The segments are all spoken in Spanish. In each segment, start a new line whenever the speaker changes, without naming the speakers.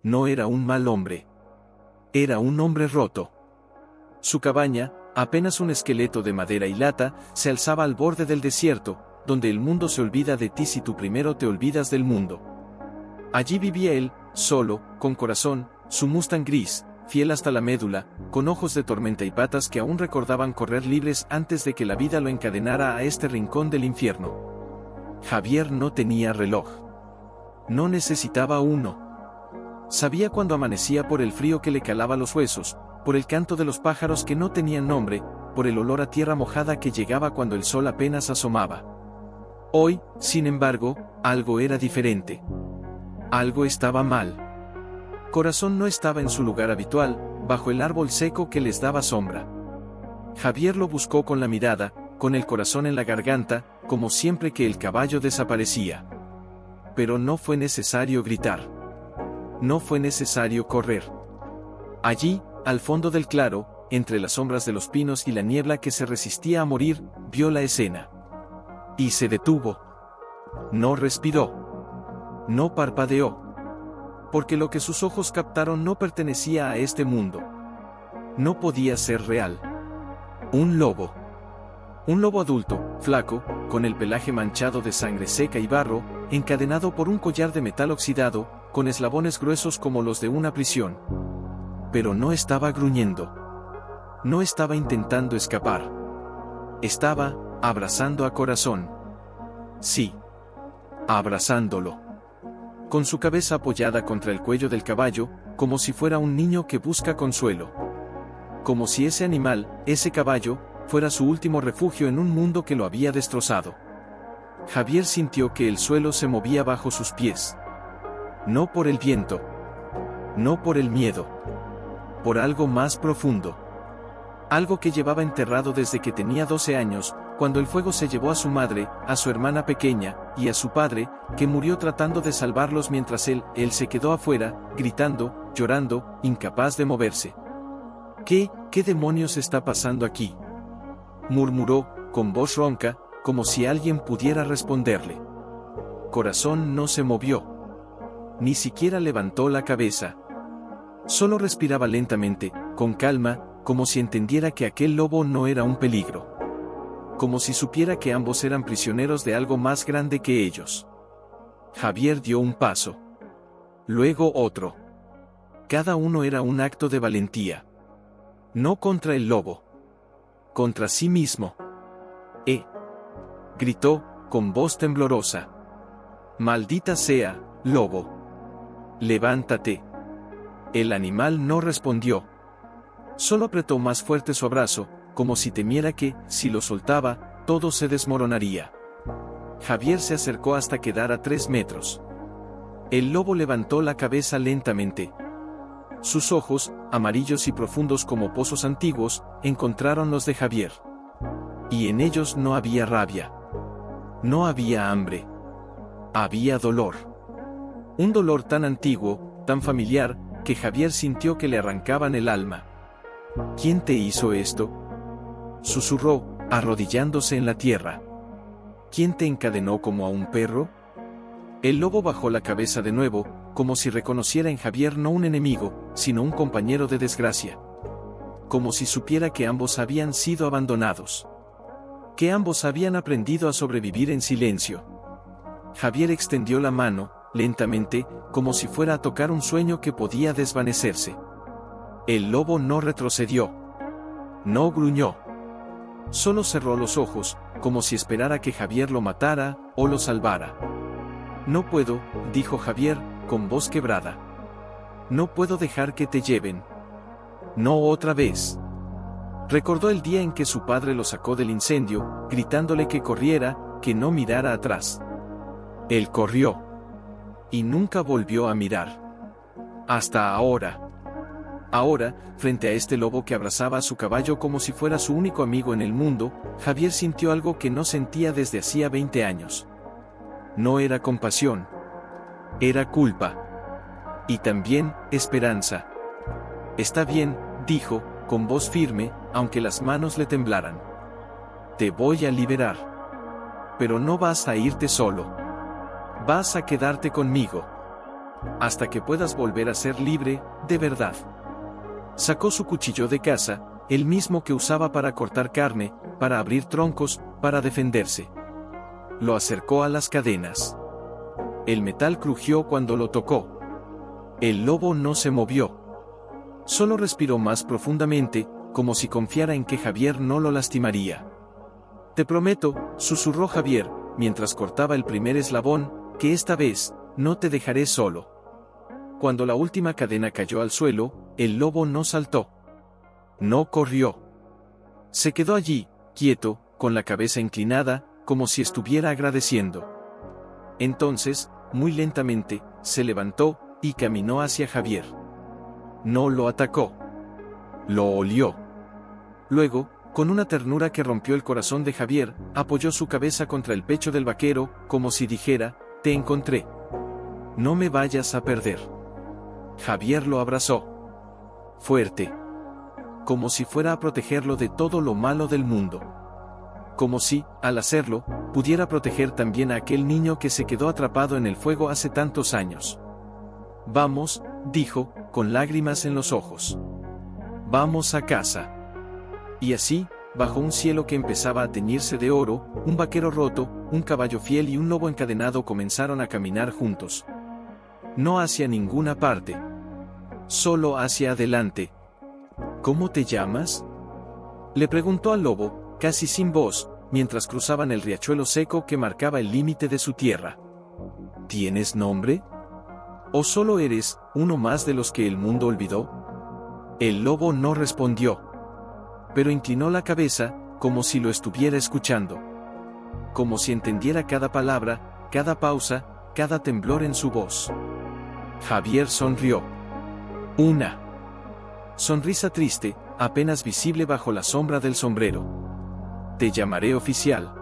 No era un mal hombre. Era un hombre roto. Su cabaña, apenas un esqueleto de madera y lata, se alzaba al borde del desierto, donde el mundo se olvida de ti si tú primero te olvidas del mundo. Allí vivía él, solo, con corazón, su Mustang gris, fiel hasta la médula, con ojos de tormenta y patas que aún recordaban correr libres antes de que la vida lo encadenara a este rincón del infierno. Javier no tenía reloj. No necesitaba uno. Sabía cuando amanecía por el frío que le calaba los huesos, por el canto de los pájaros que no tenían nombre, por el olor a tierra mojada que llegaba cuando el sol apenas asomaba. Hoy, sin embargo, algo era diferente. Algo estaba mal. Corazón no estaba en su lugar habitual, bajo el árbol seco que les daba sombra. Javier lo buscó con la mirada, con el corazón en la garganta, como siempre que el caballo desaparecía. Pero no fue necesario gritar. No fue necesario correr. Allí, al fondo del claro, entre las sombras de los pinos y la niebla que se resistía a morir, vio la escena. Y se detuvo. No respiró. No parpadeó. Porque lo que sus ojos captaron no pertenecía a este mundo. No podía ser real. Un lobo. Un lobo adulto, flaco, con el pelaje manchado de sangre seca y barro, encadenado por un collar de metal oxidado, con eslabones gruesos como los de una prisión. Pero no estaba gruñendo. No estaba intentando escapar. Estaba abrazando a Corazón. Sí. Abrazándolo. Con su cabeza apoyada contra el cuello del caballo, como si fuera un niño que busca consuelo. Como si ese animal, ese caballo, fuera su último refugio en un mundo que lo había destrozado. Javier sintió que el suelo se movía bajo sus pies. No por el viento. No por el miedo. Por algo más profundo. Algo que llevaba enterrado desde que tenía 12 años, cuando el fuego se llevó a su madre, a su hermana pequeña, y a su padre, que murió tratando de salvarlos mientras él se quedó afuera, gritando, llorando, incapaz de moverse. ¿Qué demonios está pasando aquí?, murmuró, con voz ronca, como si alguien pudiera responderle. Corazón no se movió. Ni siquiera levantó la cabeza. Solo respiraba lentamente, con calma, como si entendiera que aquel lobo no era un peligro. Como si supiera que ambos eran prisioneros de algo más grande que ellos. Javier dio un paso. Luego otro. Cada uno era un acto de valentía. No contra el lobo. Contra sí mismo. Gritó, con voz temblorosa. Maldita sea, lobo. Levántate. El animal no respondió. Solo apretó más fuerte su abrazo, como si temiera que, si lo soltaba, todo se desmoronaría. Javier se acercó hasta quedar a 3 metros. El lobo levantó la cabeza lentamente. Sus ojos, amarillos y profundos como pozos antiguos, encontraron los de Javier. Y en ellos no había rabia. No había hambre. Había dolor. Un dolor tan antiguo, tan familiar, que Javier sintió que le arrancaban el alma. ¿Quién te hizo esto?, susurró, arrodillándose en la tierra. ¿Quién te encadenó como a un perro? El lobo bajó la cabeza de nuevo, como si reconociera en Javier no un enemigo, sino un compañero de desgracia. Como si supiera que ambos habían sido abandonados. Que ambos habían aprendido a sobrevivir en silencio. Javier extendió la mano, lentamente, como si fuera a tocar un sueño que podía desvanecerse. El lobo no retrocedió. No gruñó. Solo cerró los ojos, como si esperara que Javier lo matara, o lo salvara. No puedo, dijo Javier, con voz quebrada. No puedo dejar que te lleven. No otra vez. Recordó el día en que su padre lo sacó del incendio, gritándole que corriera, que no mirara atrás. Él corrió. Y nunca volvió a mirar. Hasta ahora. Ahora, frente a este lobo que abrazaba a su caballo como si fuera su único amigo en el mundo, Javier sintió algo que no sentía desde hacía 20 años. No era compasión. Era culpa. Y también, esperanza. Está bien, dijo, con voz firme, aunque las manos le temblaran. Te voy a liberar. Pero no vas a irte solo. Vas a quedarte conmigo. hasta que puedas volver a ser libre, de verdad. Sacó su cuchillo de caza, el mismo que usaba para cortar carne, para abrir troncos, para defenderse. Lo acercó a las cadenas. El metal crujió cuando lo tocó. El lobo no se movió. Solo respiró más profundamente, como si confiara en que Javier no lo lastimaría. Te prometo, susurró Javier, mientras cortaba el primer eslabón, que esta vez, no te dejaré solo. Cuando la última cadena cayó al suelo, el lobo no saltó. No corrió. Se quedó allí, quieto, con la cabeza inclinada, como si estuviera agradeciendo. Entonces, muy lentamente, se levantó, y caminó hacia Javier. No lo atacó. Lo olió. Luego, con una ternura que rompió el corazón de Javier, apoyó su cabeza contra el pecho del vaquero, como si dijera, te encontré. No me vayas a perder. Javier lo abrazó. Fuerte. Como si fuera a protegerlo de todo lo malo del mundo. Como si, al hacerlo, pudiera proteger también a aquel niño que se quedó atrapado en el fuego hace tantos años. Vamos, dijo, con lágrimas en los ojos. Vamos a casa. Y así, bajo un cielo que empezaba a teñirse de oro, un vaquero roto, un caballo fiel y un lobo encadenado comenzaron a caminar juntos. No hacia ninguna parte. Solo hacia adelante. ¿Cómo te llamas?, le preguntó al lobo, casi sin voz, mientras cruzaban el riachuelo seco que marcaba el límite de su tierra. ¿Tienes nombre? ¿O solo eres uno más de los que el mundo olvidó? El lobo no respondió, pero inclinó la cabeza, como si lo estuviera escuchando. Como si entendiera cada palabra, cada pausa, cada temblor en su voz. Javier sonrió. Una sonrisa triste, apenas visible bajo la sombra del sombrero. Te llamaré oficial.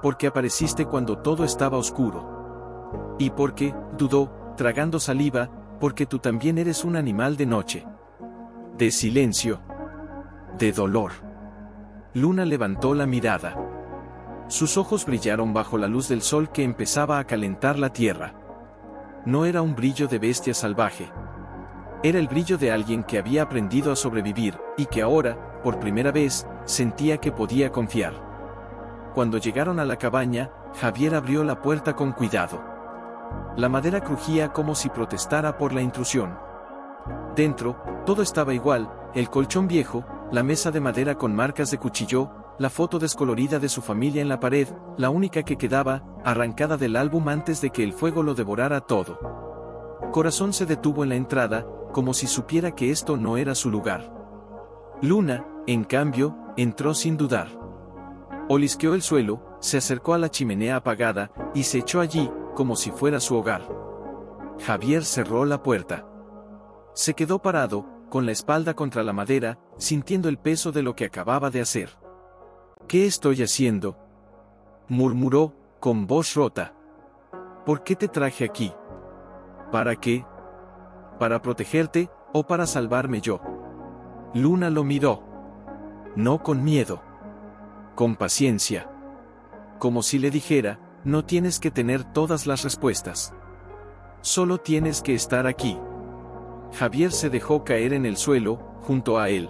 Porque apareciste cuando todo estaba oscuro. Y porque, dudó, tragando saliva, porque tú también eres un animal de noche. De silencio. De dolor. Luna levantó la mirada. Sus ojos brillaron bajo la luz del sol que empezaba a calentar la tierra. No era un brillo de bestia salvaje. Era el brillo de alguien que había aprendido a sobrevivir, y que ahora, por primera vez, sentía que podía confiar. Cuando llegaron a la cabaña, Javier abrió la puerta con cuidado. La madera crujía como si protestara por la intrusión. Dentro, todo estaba igual, el colchón viejo, la mesa de madera con marcas de cuchillo, la foto descolorida de su familia en la pared, la única que quedaba, arrancada del álbum antes de que el fuego lo devorara todo. Corazón se detuvo en la entrada, como si supiera que esto no era su lugar. Luna, en cambio, entró sin dudar. Olisqueó el suelo, se acercó a la chimenea apagada, y se echó allí, como si fuera su hogar. Javier cerró la puerta. Se quedó parado, con la espalda contra la madera, sintiendo el peso de lo que acababa de hacer. ¿Qué estoy haciendo?, murmuró, con voz rota. ¿Por qué te traje aquí? ¿Para qué? ¿Para protegerte, o para salvarme yo? Luna lo miró. No con miedo. Con paciencia. Como si le dijera, no tienes que tener todas las respuestas. Solo tienes que estar aquí. Javier se dejó caer en el suelo, junto a él.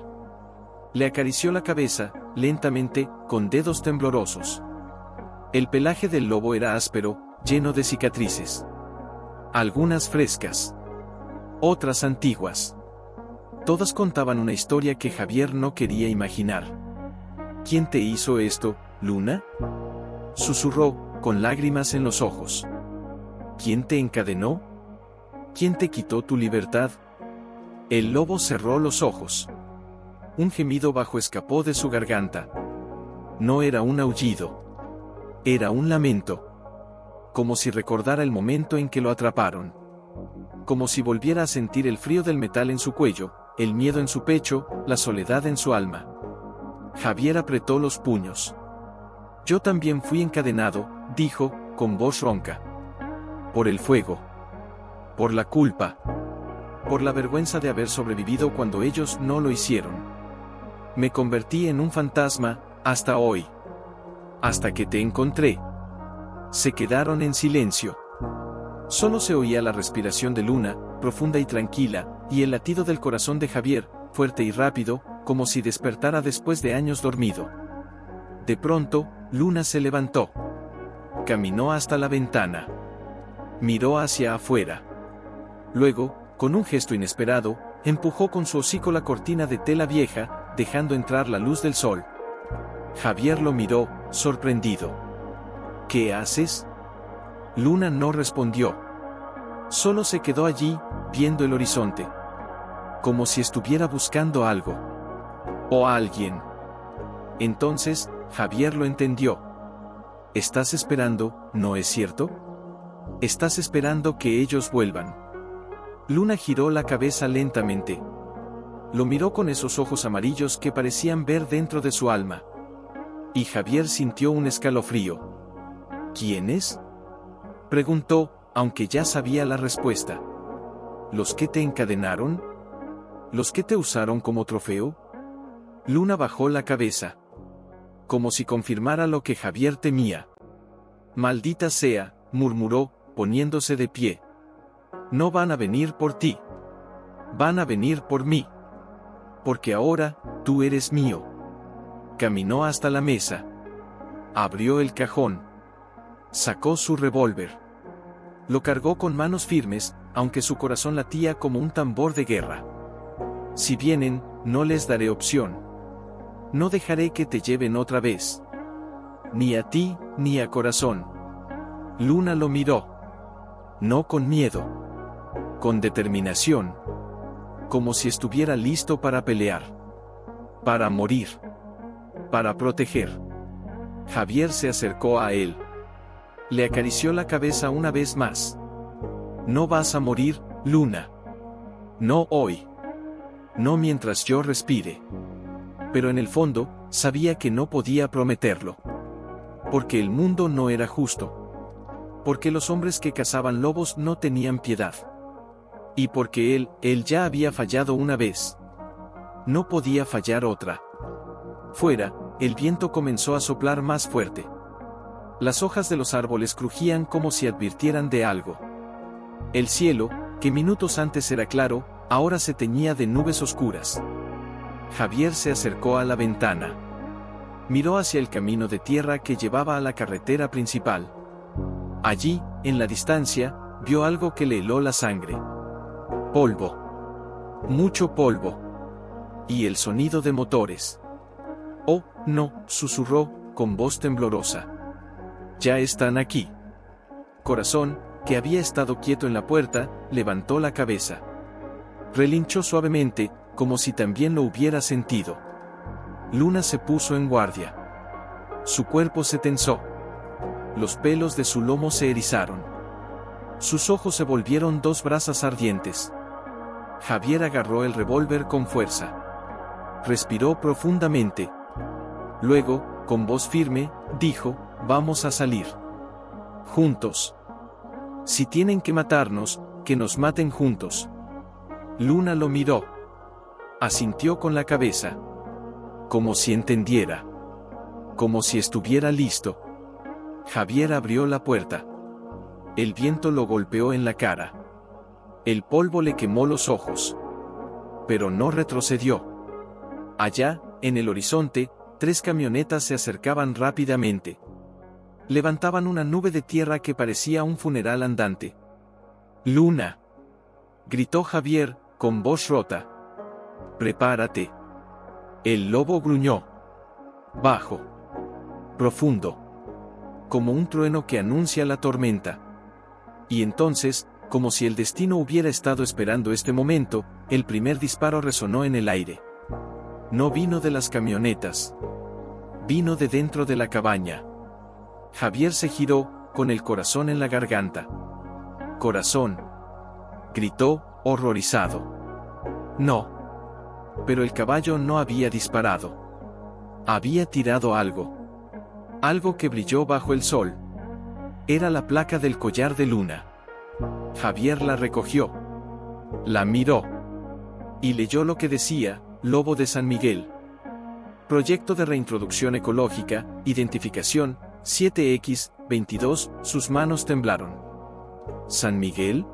Le acarició la cabeza, lentamente, con dedos temblorosos. El pelaje del lobo era áspero, lleno de cicatrices. Algunas frescas. Otras antiguas. Todas contaban una historia que Javier no quería imaginar. ¿Quién te hizo esto, Luna?, susurró, con lágrimas en los ojos. ¿Quién te encadenó? ¿Quién te quitó tu libertad? El lobo cerró los ojos. Un gemido bajo escapó de su garganta. No era un aullido. Era un lamento. Como si recordara el momento en que lo atraparon. Como si volviera a sentir el frío del metal en su cuello, el miedo en su pecho, la soledad en su alma. Javier apretó los puños. Yo también fui encadenado, dijo, con voz ronca. Por el fuego. Por la culpa. Por la vergüenza de haber sobrevivido cuando ellos no lo hicieron. Me convertí en un fantasma, hasta hoy. Hasta que te encontré. Se quedaron en silencio. Solo se oía la respiración de Luna, profunda y tranquila, y el latido del corazón de Javier, fuerte y rápido, como si despertara después de años dormido. De pronto, Luna se levantó. Caminó hasta la ventana. Miró hacia afuera. Luego, con un gesto inesperado, empujó con su hocico la cortina de tela vieja, dejando entrar la luz del sol. Javier lo miró, sorprendido. ¿Qué haces? Luna no respondió. Solo se quedó allí, viendo el horizonte. Como si estuviera buscando algo. O a alguien. Entonces, Javier lo entendió. Estás esperando, ¿no es cierto? Estás esperando que ellos vuelvan. Luna giró la cabeza lentamente. Lo miró con esos ojos amarillos que parecían ver dentro de su alma. Y Javier sintió un escalofrío. ¿Quiénes? Preguntó, aunque ya sabía la respuesta. ¿Los que te encadenaron? ¿Los que te usaron como trofeo? Luna bajó la cabeza. Como si confirmara lo que Javier temía. Maldita sea, murmuró, poniéndose de pie. No van a venir por ti. Van a venir por mí. Porque ahora, tú eres mío. Caminó hasta la mesa. Abrió el cajón. Sacó su revólver. Lo cargó con manos firmes, aunque su corazón latía como un tambor de guerra. Si vienen, no les daré opción. No dejaré que te lleven otra vez. Ni a ti, ni a Corazón. Luna lo miró. No con miedo. Con determinación. Como si estuviera listo para pelear. Para morir. Para proteger. Javier se acercó a él. Le acarició la cabeza una vez más. No vas a morir, Luna. No hoy. No mientras yo respire. Pero en el fondo, sabía que no podía prometerlo. Porque el mundo no era justo. Porque los hombres que cazaban lobos no tenían piedad. Y porque él ya había fallado una vez. No podía fallar otra. Fuera, el viento comenzó a soplar más fuerte. Las hojas de los árboles crujían como si advirtieran de algo. El cielo, que minutos antes era claro, ahora se teñía de nubes oscuras. Javier se acercó a la ventana. Miró hacia el camino de tierra que llevaba a la carretera principal. Allí, en la distancia, vio algo que le heló la sangre. Polvo. Mucho polvo. Y el sonido de motores. Oh, no, susurró, con voz temblorosa. Ya están aquí. Corazón, que había estado quieto en la puerta, levantó la cabeza. Relinchó suavemente, como si también lo hubiera sentido. Luna se puso en guardia. Su cuerpo se tensó. Los pelos de su lomo se erizaron. Sus ojos se volvieron dos brasas ardientes. Javier agarró el revólver con fuerza. Respiró profundamente. Luego, con voz firme, dijo, vamos a salir. Juntos. Si tienen que matarnos, que nos maten juntos. Luna lo miró. Asintió con la cabeza. Como si entendiera. Como si estuviera listo. Javier abrió la puerta. El viento lo golpeó en la cara. El polvo le quemó los ojos. Pero no retrocedió. Allá, en el horizonte, 3 camionetas se acercaban rápidamente. Levantaban una nube de tierra que parecía un funeral andante. ¡Luna!, gritó Javier, con voz rota. ¡Prepárate! El lobo gruñó. Bajo. Profundo. Como un trueno que anuncia la tormenta. Y entonces, como si el destino hubiera estado esperando este momento, el primer disparo resonó en el aire. No vino de las camionetas. Vino de dentro de la cabaña. Javier se giró, con el corazón en la garganta. ¡Corazón!, gritó, horrorizado. No. Pero el caballo no había disparado. Había tirado algo. Algo que brilló bajo el sol. Era la placa del collar de Luna. Javier la recogió. La miró. Y leyó lo que decía, Lobo de San Miguel. Proyecto de reintroducción ecológica, identificación, 7X22, sus manos temblaron. ¿San Miguel?,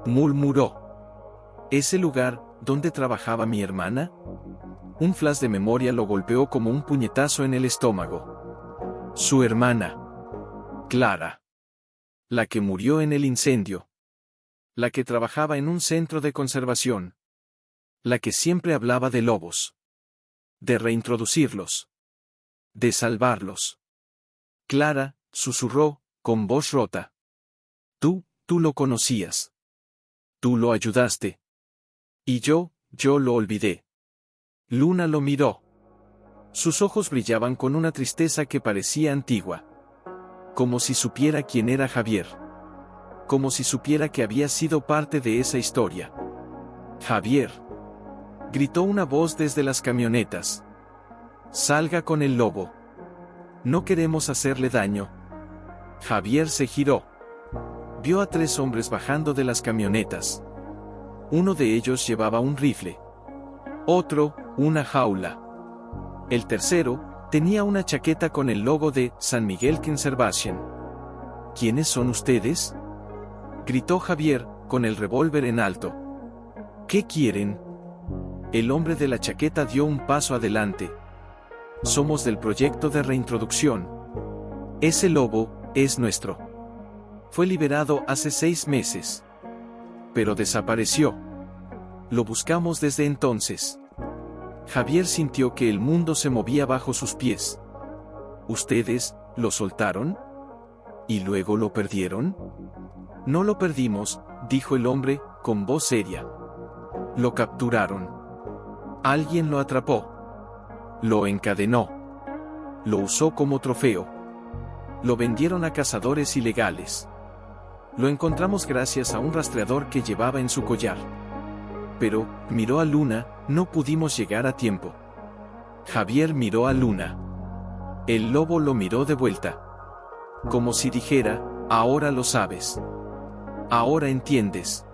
murmuró. ¿Ese lugar donde trabajaba mi hermana? Un flash de memoria lo golpeó como un puñetazo en el estómago. Su hermana. Clara. La que murió en el incendio. La que trabajaba en un centro de conservación. La que siempre hablaba de lobos. De reintroducirlos. De salvarlos. Clara, susurró, con voz rota. Tú lo conocías. Tú lo ayudaste. Y yo lo olvidé. Luna lo miró. Sus ojos brillaban con una tristeza que parecía antigua. Como si supiera quién era Javier. Como si supiera que había sido parte de esa historia. Javier. Gritó una voz desde las camionetas. Salga con el lobo. No queremos hacerle daño. Javier se giró. Vio a 3 hombres bajando de las camionetas. Uno de ellos llevaba un rifle. Otro, una jaula. El tercero, tenía una chaqueta con el logo de San Miguel Conservation. ¿Quiénes son ustedes?, gritó Javier, con el revólver en alto. ¿Qué quieren? El hombre de la chaqueta dio un paso adelante. Somos del proyecto de reintroducción. Ese lobo es nuestro. Fue liberado hace 6 meses. Pero desapareció. Lo buscamos desde entonces. Javier sintió que el mundo se movía bajo sus pies. ¿Ustedes lo soltaron? ¿Y luego lo perdieron? No lo perdimos, dijo el hombre, con voz seria. Lo capturaron. Alguien lo atrapó. Lo encadenó. Lo usó como trofeo. Lo vendieron a cazadores ilegales. Lo encontramos gracias a un rastreador que llevaba en su collar. Pero, miró a Luna, no pudimos llegar a tiempo. Javier miró a Luna. El lobo lo miró de vuelta. Como si dijera, ahora lo sabes. Ahora entiendes.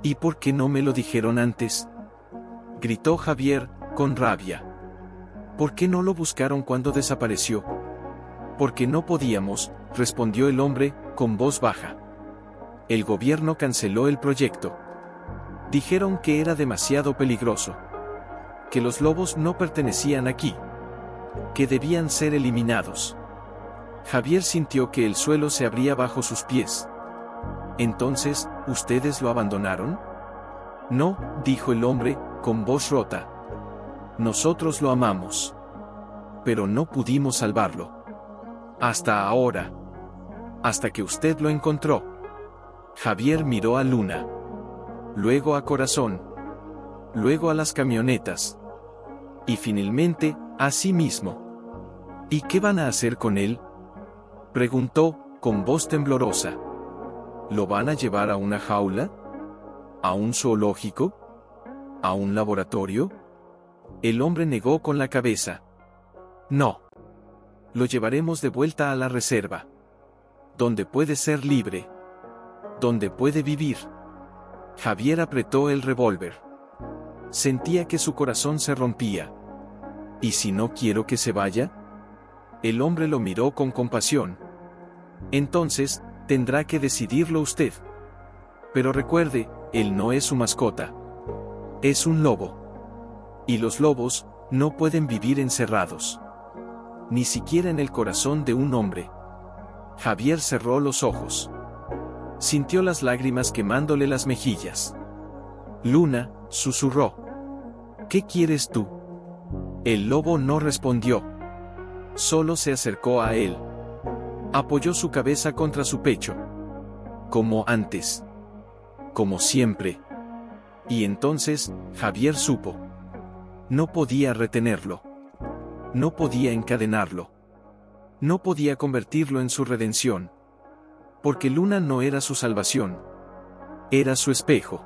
¿Y por qué no me lo dijeron antes?, gritó Javier, con rabia. ¿Por qué no lo buscaron cuando desapareció? Porque no podíamos, respondió el hombre, con voz baja. El gobierno canceló el proyecto. Dijeron que era demasiado peligroso. Que los lobos no pertenecían aquí. Que debían ser eliminados. Javier sintió que el suelo se abría bajo sus pies. Entonces, ¿ustedes lo abandonaron? No, dijo el hombre, con voz rota. Nosotros lo amamos. Pero no pudimos salvarlo. Hasta ahora. Hasta que usted lo encontró. Javier miró a Luna. Luego a Corazón. Luego a las camionetas. Y finalmente, a sí mismo. ¿Y qué van a hacer con él?, preguntó, con voz temblorosa. ¿Lo van a llevar a una jaula? ¿A un zoológico? ¿A un laboratorio? El hombre negó con la cabeza. No. Lo llevaremos de vuelta a la reserva. Donde puede ser libre. Donde puede vivir. Javier apretó el revólver. Sentía que su corazón se rompía. ¿Y si no quiero que se vaya? El hombre lo miró con compasión. Entonces, tendrá que decidirlo usted. Pero recuerde, él no es su mascota. Es un lobo. Y los lobos no pueden vivir encerrados. Ni siquiera en el corazón de un hombre. Javier cerró los ojos. Sintió las lágrimas quemándole las mejillas. Luna, susurró. ¿Qué quieres tú? El lobo no respondió. Solo se acercó a él. Apoyó su cabeza contra su pecho. Como antes. Como siempre. Y entonces, Javier supo. No podía retenerlo. No podía encadenarlo. No podía convertirlo en su redención. Porque Luna no era su salvación. Era su espejo.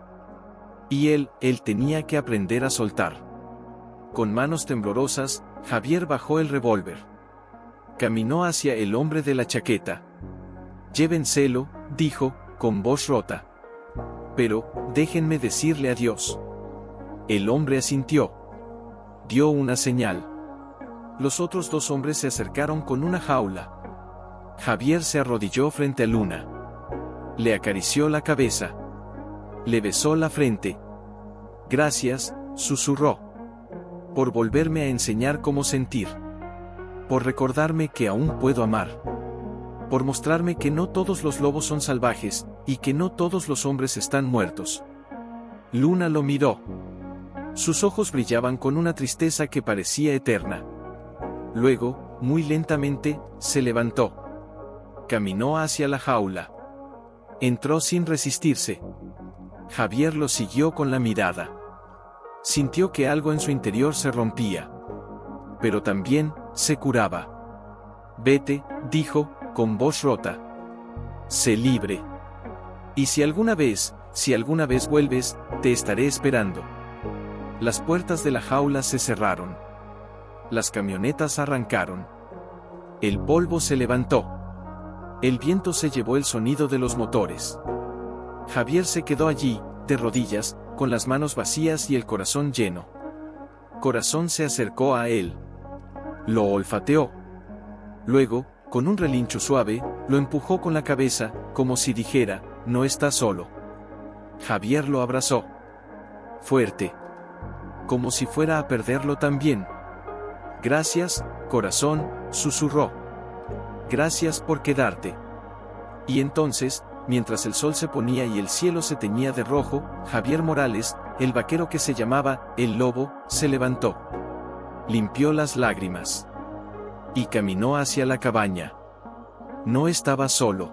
Y él tenía que aprender a soltar. Con manos temblorosas, Javier bajó el revólver. Caminó hacia el hombre de la chaqueta. Llévenselo, dijo, con voz rota. Pero, déjenme decirle adiós. El hombre asintió. Dio una señal. Los otros 2 hombres se acercaron con una jaula. Javier se arrodilló frente a Luna. Le acarició la cabeza. Le besó la frente. Gracias, susurró. Por volverme a enseñar cómo sentir. Por recordarme que aún puedo amar. Por mostrarme que no todos los lobos son salvajes, y que no todos los hombres están muertos. Luna lo miró. Sus ojos brillaban con una tristeza que parecía eterna. Luego, muy lentamente, se levantó. Caminó hacia la jaula. Entró sin resistirse. Javier lo siguió con la mirada. Sintió que algo en su interior se rompía. Pero también, se curaba. Vete, dijo, con voz rota. Sé libre. Y si alguna vez vuelves, te estaré esperando. Las puertas de la jaula se cerraron. Las camionetas arrancaron. El polvo se levantó. El viento se llevó el sonido de los motores. Javier se quedó allí, de rodillas, con las manos vacías y el corazón lleno. Corazón se acercó a él. Lo olfateó. Luego, con un relincho suave, lo empujó con la cabeza, como si dijera, no estás solo. Javier lo abrazó. Fuerte. Como si fuera a perderlo también. Gracias, corazón, susurró. Gracias por quedarte. Y entonces, mientras el sol se ponía y el cielo se teñía de rojo, Javier Morales, el vaquero que se llamaba El Lobo, se levantó. Limpió las lágrimas. Y caminó hacia la cabaña. No estaba solo.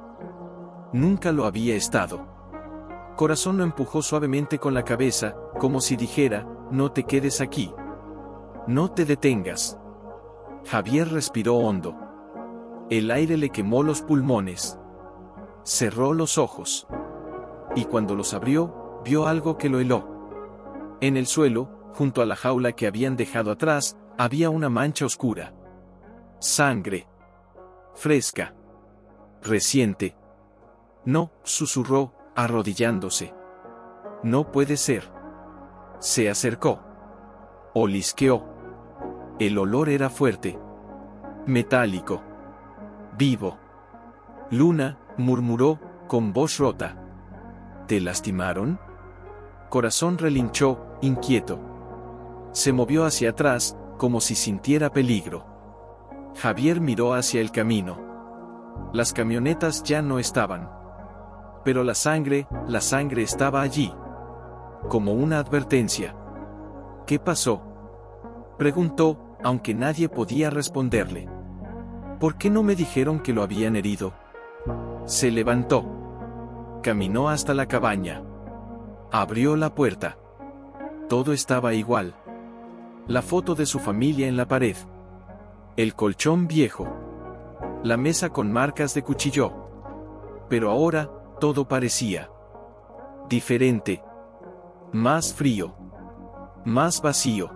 Nunca lo había estado. Corazón lo empujó suavemente con la cabeza, como si dijera, no te quedes aquí. No te detengas. Javier respiró hondo. El aire le quemó los pulmones. Cerró los ojos. Y cuando los abrió, vio algo que lo heló. En el suelo, junto a la jaula que habían dejado atrás, había una mancha oscura. Sangre. Fresca. Reciente. No, susurró, arrodillándose. No puede ser. Se acercó. Olisqueó. El olor era fuerte. Metálico. Vivo. Luna, murmuró, con voz rota. ¿Te lastimaron? Corazón relinchó, inquieto. Se movió hacia atrás, como si sintiera peligro. Javier miró hacia el camino. Las camionetas ya no estaban. Pero la sangre estaba allí. Como una advertencia. ¿Qué pasó? Preguntó, aunque nadie podía responderle. ¿Por qué no me dijeron que lo habían herido? Se levantó. Caminó hasta la cabaña. Abrió la puerta. Todo estaba igual. La foto de su familia en la pared. El colchón viejo. La mesa con marcas de cuchillo. Pero ahora, todo parecía diferente. Más frío. Más vacío.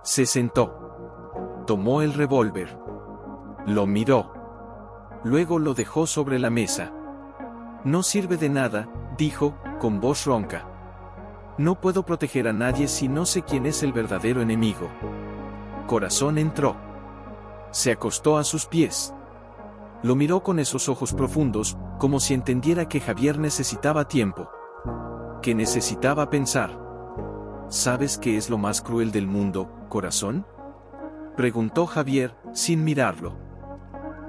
Se sentó. Tomó el revólver. Lo miró. Luego lo dejó sobre la mesa. No sirve de nada, dijo, con voz ronca. No puedo proteger a nadie si no sé quién es el verdadero enemigo. Corazón entró. Se acostó a sus pies. Lo miró con esos ojos profundos, como si entendiera que Javier necesitaba tiempo. Que necesitaba pensar. ¿Sabes qué es lo más cruel del mundo, corazón? Preguntó Javier, sin mirarlo.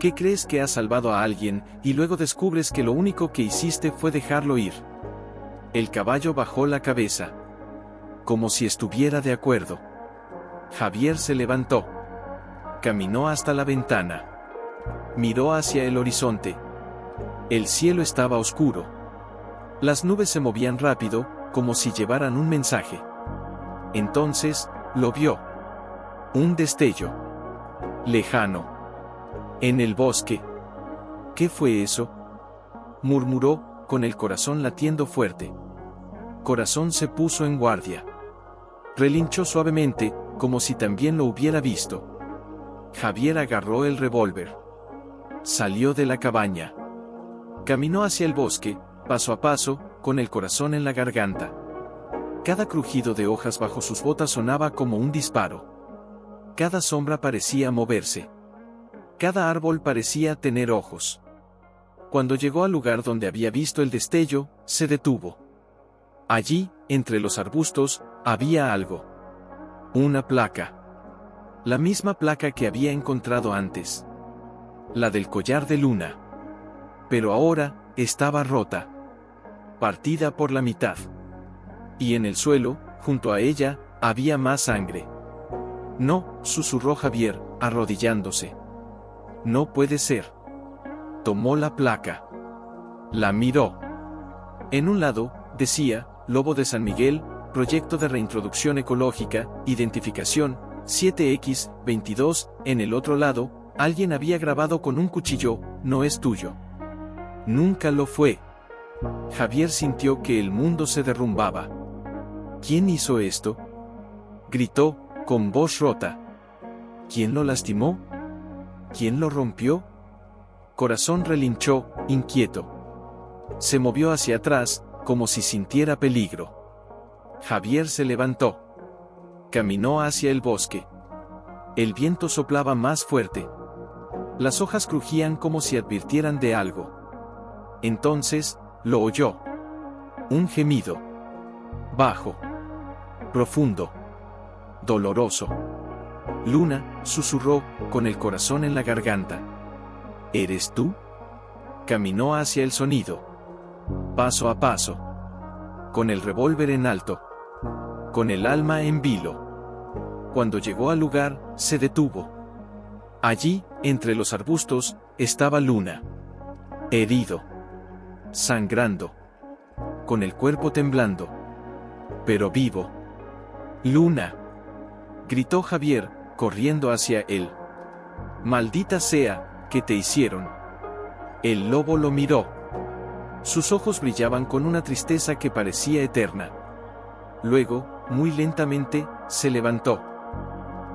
¿Qué crees que has salvado a alguien, y luego descubres que lo único que hiciste fue dejarlo ir? El caballo bajó la cabeza. Como si estuviera de acuerdo. Javier se levantó. Caminó hasta la ventana. Miró hacia el horizonte. El cielo estaba oscuro. Las nubes se movían rápido, como si llevaran un mensaje. Entonces, lo vio. Un destello. Lejano. En el bosque. ¿Qué fue eso? Murmuró, con el corazón latiendo fuerte. Corazón se puso en guardia. Relinchó suavemente, como si también lo hubiera visto. Javier agarró el revólver. Salió de la cabaña. Caminó hacia el bosque, paso a paso, con el corazón en la garganta. Cada crujido de hojas bajo sus botas sonaba como un disparo. Cada sombra parecía moverse. Cada árbol parecía tener ojos. Cuando llegó al lugar donde había visto el destello, se detuvo. Allí, entre los arbustos, había algo. Una placa. La misma placa que había encontrado antes. La del collar de Luna. Pero ahora, estaba rota. Partida por la mitad. Y en el suelo, junto a ella, había más sangre. No, susurró Javier, arrodillándose. No puede ser. Tomó la placa. La miró. En un lado, decía, Lobo de San Miguel, Proyecto de Reintroducción Ecológica, Identificación, 7X22, en el otro lado, alguien había grabado con un cuchillo, no es tuyo. Nunca lo fue. Javier sintió que el mundo se derrumbaba. ¿Quién hizo esto? Gritó, con voz rota. ¿Quién lo lastimó? ¿Quién lo rompió? Corazón relinchó, inquieto. Se movió hacia atrás, como si sintiera peligro. Javier se levantó. Caminó hacia el bosque. El viento soplaba más fuerte. Las hojas crujían como si advirtieran de algo. Entonces, lo oyó. Un gemido. Bajo. Profundo. Doloroso. Luna, susurró, con el corazón en la garganta. ¿Eres tú? Caminó hacia el sonido. Paso a paso. Con el revólver en alto. Con el alma en vilo. Cuando llegó al lugar, se detuvo. Allí, entre los arbustos, estaba Luna. Herido. Sangrando. Con el cuerpo temblando. Pero vivo. Luna. Gritó Javier, corriendo hacia él. Maldita sea, ¿qué te hicieron? El lobo lo miró. Sus ojos brillaban con una tristeza que parecía eterna. Luego, muy lentamente, se levantó.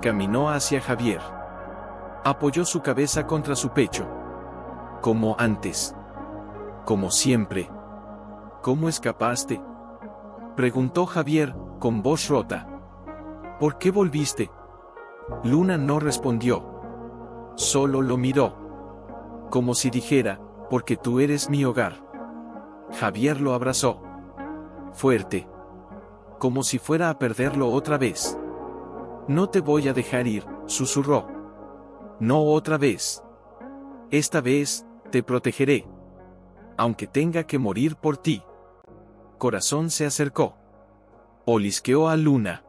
Caminó hacia Javier. Apoyó su cabeza contra su pecho. Como antes. Como siempre. ¿Cómo escapaste? Preguntó Javier, con voz rota. ¿Por qué volviste? Luna no respondió. Solo lo miró. Como si dijera, porque tú eres mi hogar. Javier lo abrazó. Fuerte. Como si fuera a perderlo otra vez. No te voy a dejar ir, susurró. No otra vez. Esta vez, te protegeré. Aunque tenga que morir por ti. Corazón se acercó. Olisqueó a Luna.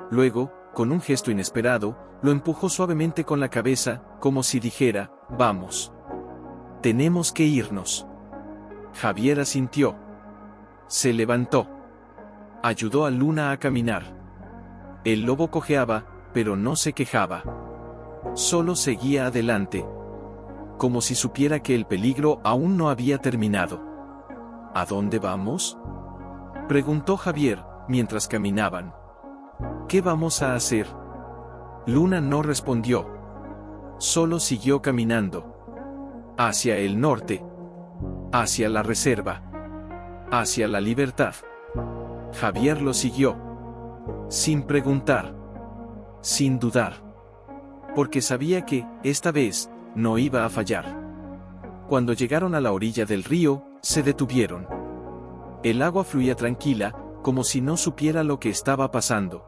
Luego, con un gesto inesperado, lo empujó suavemente con la cabeza, como si dijera, vamos. Tenemos que irnos. Javier asintió. Se levantó. Ayudó a Luna a caminar. El lobo cojeaba, pero no se quejaba. Solo seguía adelante. Como si supiera que el peligro aún no había terminado. ¿A dónde vamos? Preguntó Javier, mientras caminaban. ¿Qué vamos a hacer? Luna no respondió. Solo siguió caminando. Hacia el norte. Hacia la reserva. Hacia la libertad. Javier lo siguió. Sin preguntar. Sin dudar. Porque sabía que, esta vez, no iba a fallar. Cuando llegaron a la orilla del río, se detuvieron. El agua fluía tranquila, como si no supiera lo que estaba pasando.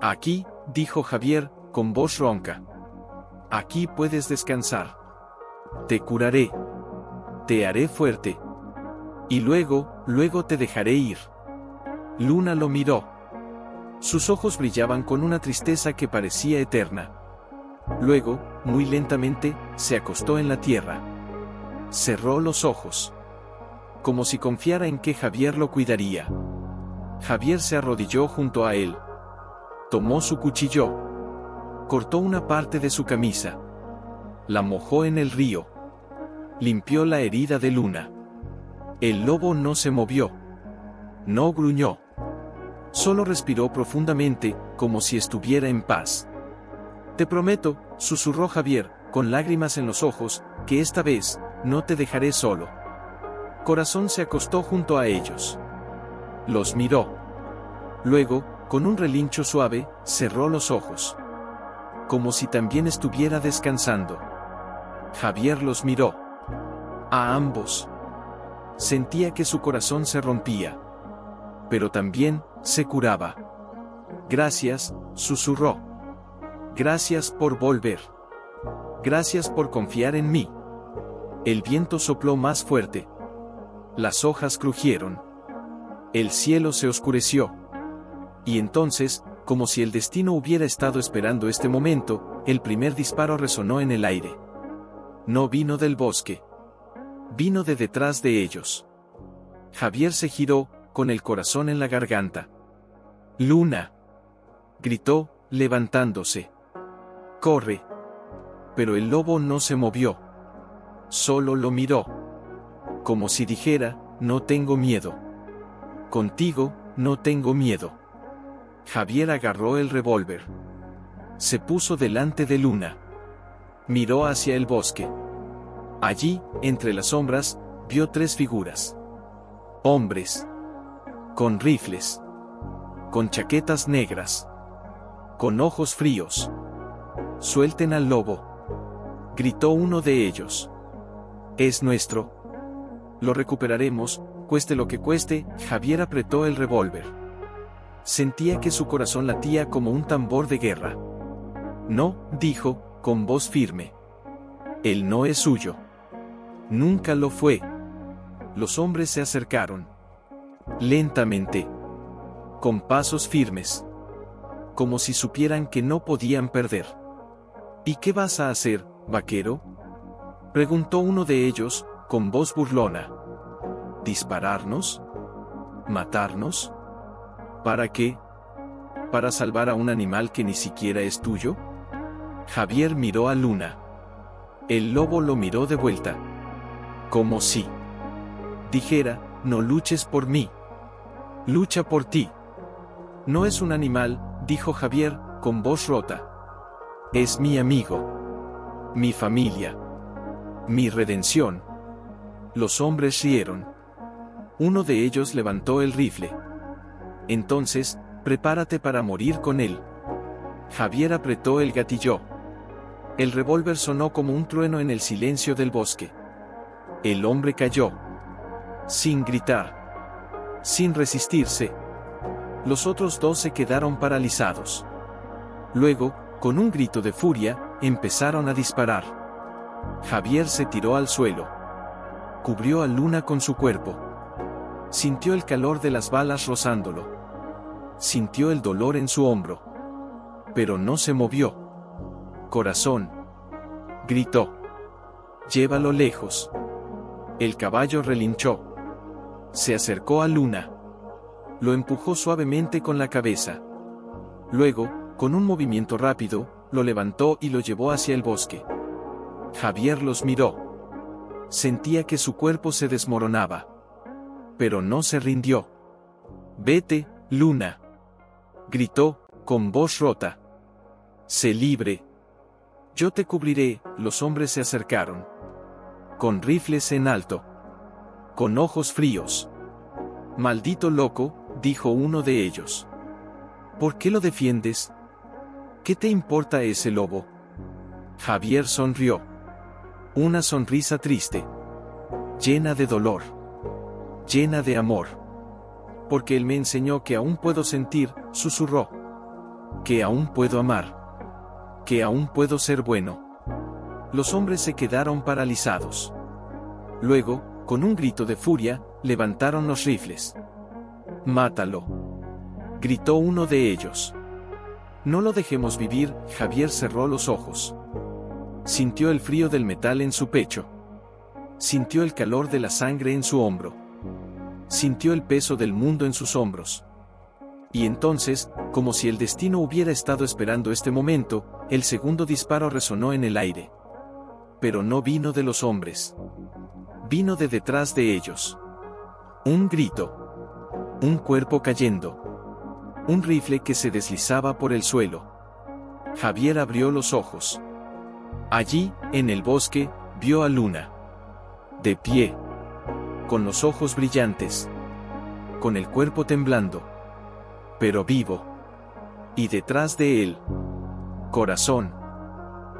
Aquí, dijo Javier, con voz ronca. Aquí puedes descansar. Te curaré. Te haré fuerte. Y luego te dejaré ir. Luna lo miró. Sus ojos brillaban con una tristeza que parecía eterna. Luego, muy lentamente, se acostó en la tierra. Cerró los ojos. Como si confiara en que Javier lo cuidaría. Javier se arrodilló junto a él. Tomó su cuchillo. Cortó una parte de su camisa. La mojó en el río. Limpió la herida de Luna. El lobo no se movió. No gruñó. Solo respiró profundamente, como si estuviera en paz. Te prometo, susurró Javier, con lágrimas en los ojos, que esta vez, no te dejaré solo. Corazón se acostó junto a ellos. Los miró. Luego, con un relincho suave, cerró los ojos. Como si también estuviera descansando. Javier los miró. A ambos. Sentía que su corazón se rompía. Pero también se curaba. Gracias, susurró. Gracias por volver. Gracias por confiar en mí. El viento sopló más fuerte. Las hojas crujieron. El cielo se oscureció. Y entonces, como si el destino hubiera estado esperando este momento, el primer disparo resonó en el aire. No vino del bosque. Vino de detrás de ellos. Javier se giró, con el corazón en la garganta. «Luna», gritó, levantándose. «Corre». Pero el lobo no se movió. Solo lo miró. Como si dijera, «No tengo miedo. Contigo, no tengo miedo». Javier agarró el revólver. Se puso delante de Luna. Miró hacia el bosque. Allí, entre las sombras, vio 3 figuras. Hombres. Con rifles. Con chaquetas negras. Con ojos fríos. «Suelten al lobo», gritó uno de ellos. «Es nuestro. Lo recuperaremos, cueste lo que cueste». Javier apretó el revólver. Sentía que su corazón latía como un tambor de guerra. «No», dijo, con voz firme. «Él no es suyo. Nunca lo fue». Los hombres se acercaron. Lentamente. Con pasos firmes. Como si supieran que no podían perder. «¿Y qué vas a hacer, vaquero?», preguntó uno de ellos, con voz burlona. «¿Dispararnos? ¿Matarnos? ¿Para qué? ¿Para salvar a un animal que ni siquiera es tuyo?». Javier miró a Luna. El lobo lo miró de vuelta. Como si dijera, «No luches por mí. Lucha por ti». «No es un animal», dijo Javier, con voz rota. «Es mi amigo. Mi familia. Mi redención». Los hombres rieron. Uno de ellos levantó el rifle. «Entonces, prepárate para morir con él». Javier apretó el gatillo. El revólver sonó como un trueno en el silencio del bosque. El hombre cayó. Sin gritar. Sin resistirse. Los otros 2 se quedaron paralizados. Luego, con un grito de furia, empezaron a disparar. Javier se tiró al suelo. Cubrió a Luna con su cuerpo. Sintió el calor de las balas rozándolo. Sintió el dolor en su hombro. Pero no se movió. «Corazón», gritó. «Llévalo lejos». El caballo relinchó. Se acercó a Luna. Lo empujó suavemente con la cabeza. Luego, con un movimiento rápido, lo levantó y lo llevó hacia el bosque. Javier los miró. Sentía que su cuerpo se desmoronaba. Pero no se rindió. «Vete, Luna», gritó, con voz rota. «Sé libre. Yo te cubriré». Los hombres se acercaron. Con rifles en alto. Con ojos fríos. «Maldito loco», dijo uno de ellos. «¿Por qué lo defiendes? ¿Qué te importa ese lobo?». Javier sonrió. Una sonrisa triste. Llena de dolor. Llena de amor. «Porque él me enseñó que aún puedo sentir», susurró. «Que aún puedo amar. Que aún puedo ser bueno». Los hombres se quedaron paralizados. Luego, con un grito de furia, levantaron los rifles. «Mátalo», gritó uno de ellos. «No lo dejemos vivir». Javier cerró los ojos. Sintió el frío del metal en su pecho. Sintió el calor de la sangre en su hombro. Sintió el peso del mundo en sus hombros. Y entonces, como si el destino hubiera estado esperando este momento, el segundo disparo resonó en el aire. Pero no vino de los hombres. Vino de detrás de ellos. Un grito. Un cuerpo cayendo. Un rifle que se deslizaba por el suelo. Javier abrió los ojos. Allí, en el bosque, vio a Luna. De pie. Con los ojos brillantes. Con el cuerpo temblando. Pero vivo. Y detrás de él, Corazón.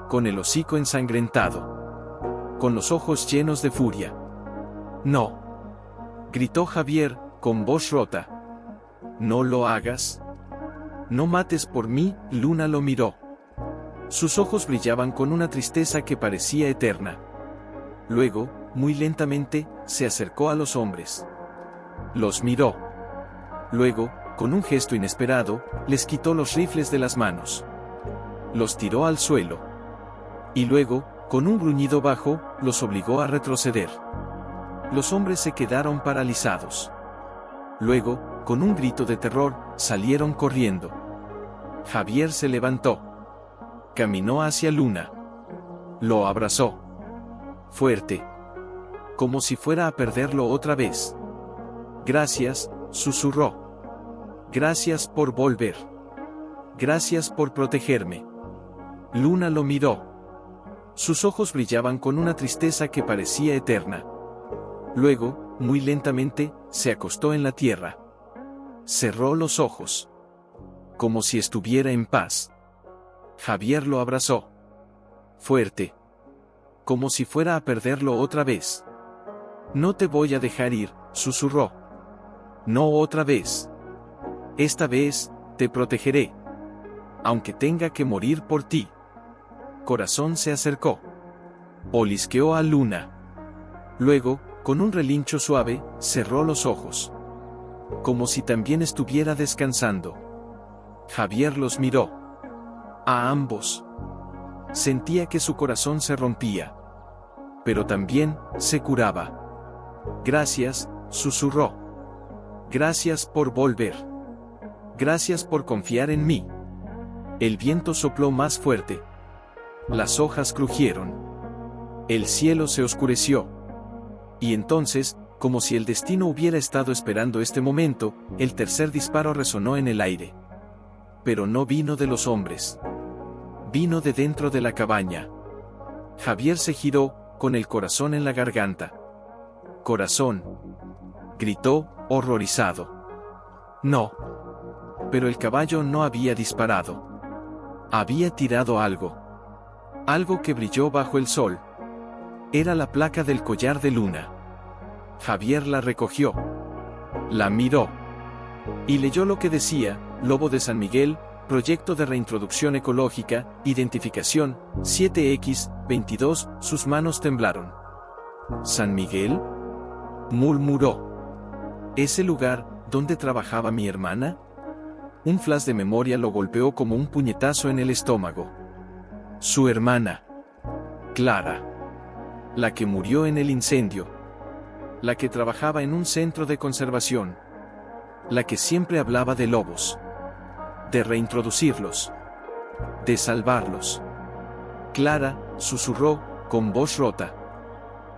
Con el hocico ensangrentado. con los ojos llenos de furia. «No», gritó Javier, con voz rota. «No lo hagas. No mates por mí». Luna lo miró. Sus ojos brillaban con una tristeza que parecía eterna. Luego, muy lentamente, se acercó a los hombres. Los miró. Luego, con un gesto inesperado, les quitó los rifles de las manos. Los tiró al suelo. Y luego, con un gruñido bajo, los obligó a retroceder. Los hombres se quedaron paralizados. Luego, con un grito de terror, salieron corriendo. Javier se levantó. Caminó hacia Luna. Lo abrazó. Fuerte. Como si fuera a perderlo otra vez. «Gracias», susurró. «Gracias por volver. Gracias por protegerme». Luna lo miró. Sus ojos brillaban con una tristeza que parecía eterna. Luego, muy lentamente, se acostó en la tierra. Cerró los ojos. Como si estuviera en paz. Javier lo abrazó. Fuerte. Como si fuera a perderlo otra vez. «No te voy a dejar ir», susurró. «No otra vez. Esta vez, te protegeré. Aunque tenga que morir por ti». Corazón se acercó. Olisqueó a Luna. Luego, con un relincho suave, cerró los ojos. Como si también estuviera descansando. Javier los miró. A ambos. Sentía que su corazón se rompía. Pero también, se curaba. «Gracias», susurró. «Gracias por volver. Gracias por confiar en mí». El viento sopló más fuerte. Las hojas crujieron. El cielo se oscureció. Y entonces, como si el destino hubiera estado esperando este momento, el tercer disparo resonó en el aire. Pero no vino de los hombres. Vino de dentro de la cabaña. Javier se giró, con el corazón en la garganta. «Corazón», gritó, horrorizado. «No». Pero el caballo no había disparado. Había tirado algo. Algo que brilló bajo el sol. Era la placa del collar de Luna. Javier la recogió. La miró. Y leyó lo que decía: Lobo de San Miguel, Proyecto de Reintroducción Ecológica, Identificación, 7X22, sus manos temblaron. «¿San Miguel?», murmuró. «¿Ese lugar, donde trabajaba mi hermana?». Un flash de memoria lo golpeó como un puñetazo en el estómago. Su hermana. Clara. La que murió en el incendio. La que trabajaba en un centro de conservación. La que siempre hablaba de lobos. De reintroducirlos. De salvarlos. Clara, susurró, con voz rota.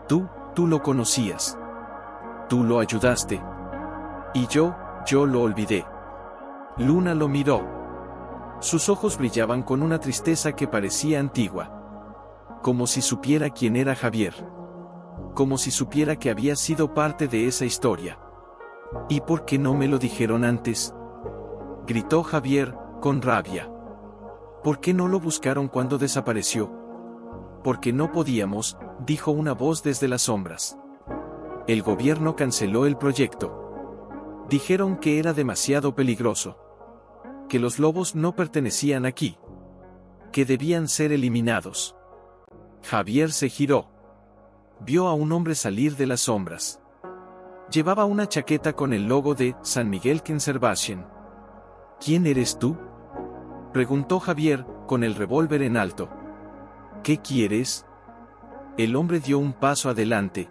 Tú lo conocías. Tú lo ayudaste. Y yo lo olvidé». Luna lo miró. Sus ojos brillaban con una tristeza que parecía antigua. Como si supiera quién era Javier. Como si supiera que había sido parte de esa historia. «¿Y por qué no me lo dijeron antes?», gritó Javier, con rabia. «¿Por qué no lo buscaron cuando desapareció?». «Porque no podíamos», dijo una voz desde las sombras. «El gobierno canceló el proyecto. Dijeron que era demasiado peligroso. Que los lobos no pertenecían aquí. Que debían ser eliminados». Javier se giró. Vio a un hombre salir de las sombras. Llevaba una chaqueta con el logo de San Miguel Conservation. «¿Quién eres tú?», preguntó Javier, con el revólver en alto. «¿Qué quieres?». El hombre dio un paso adelante.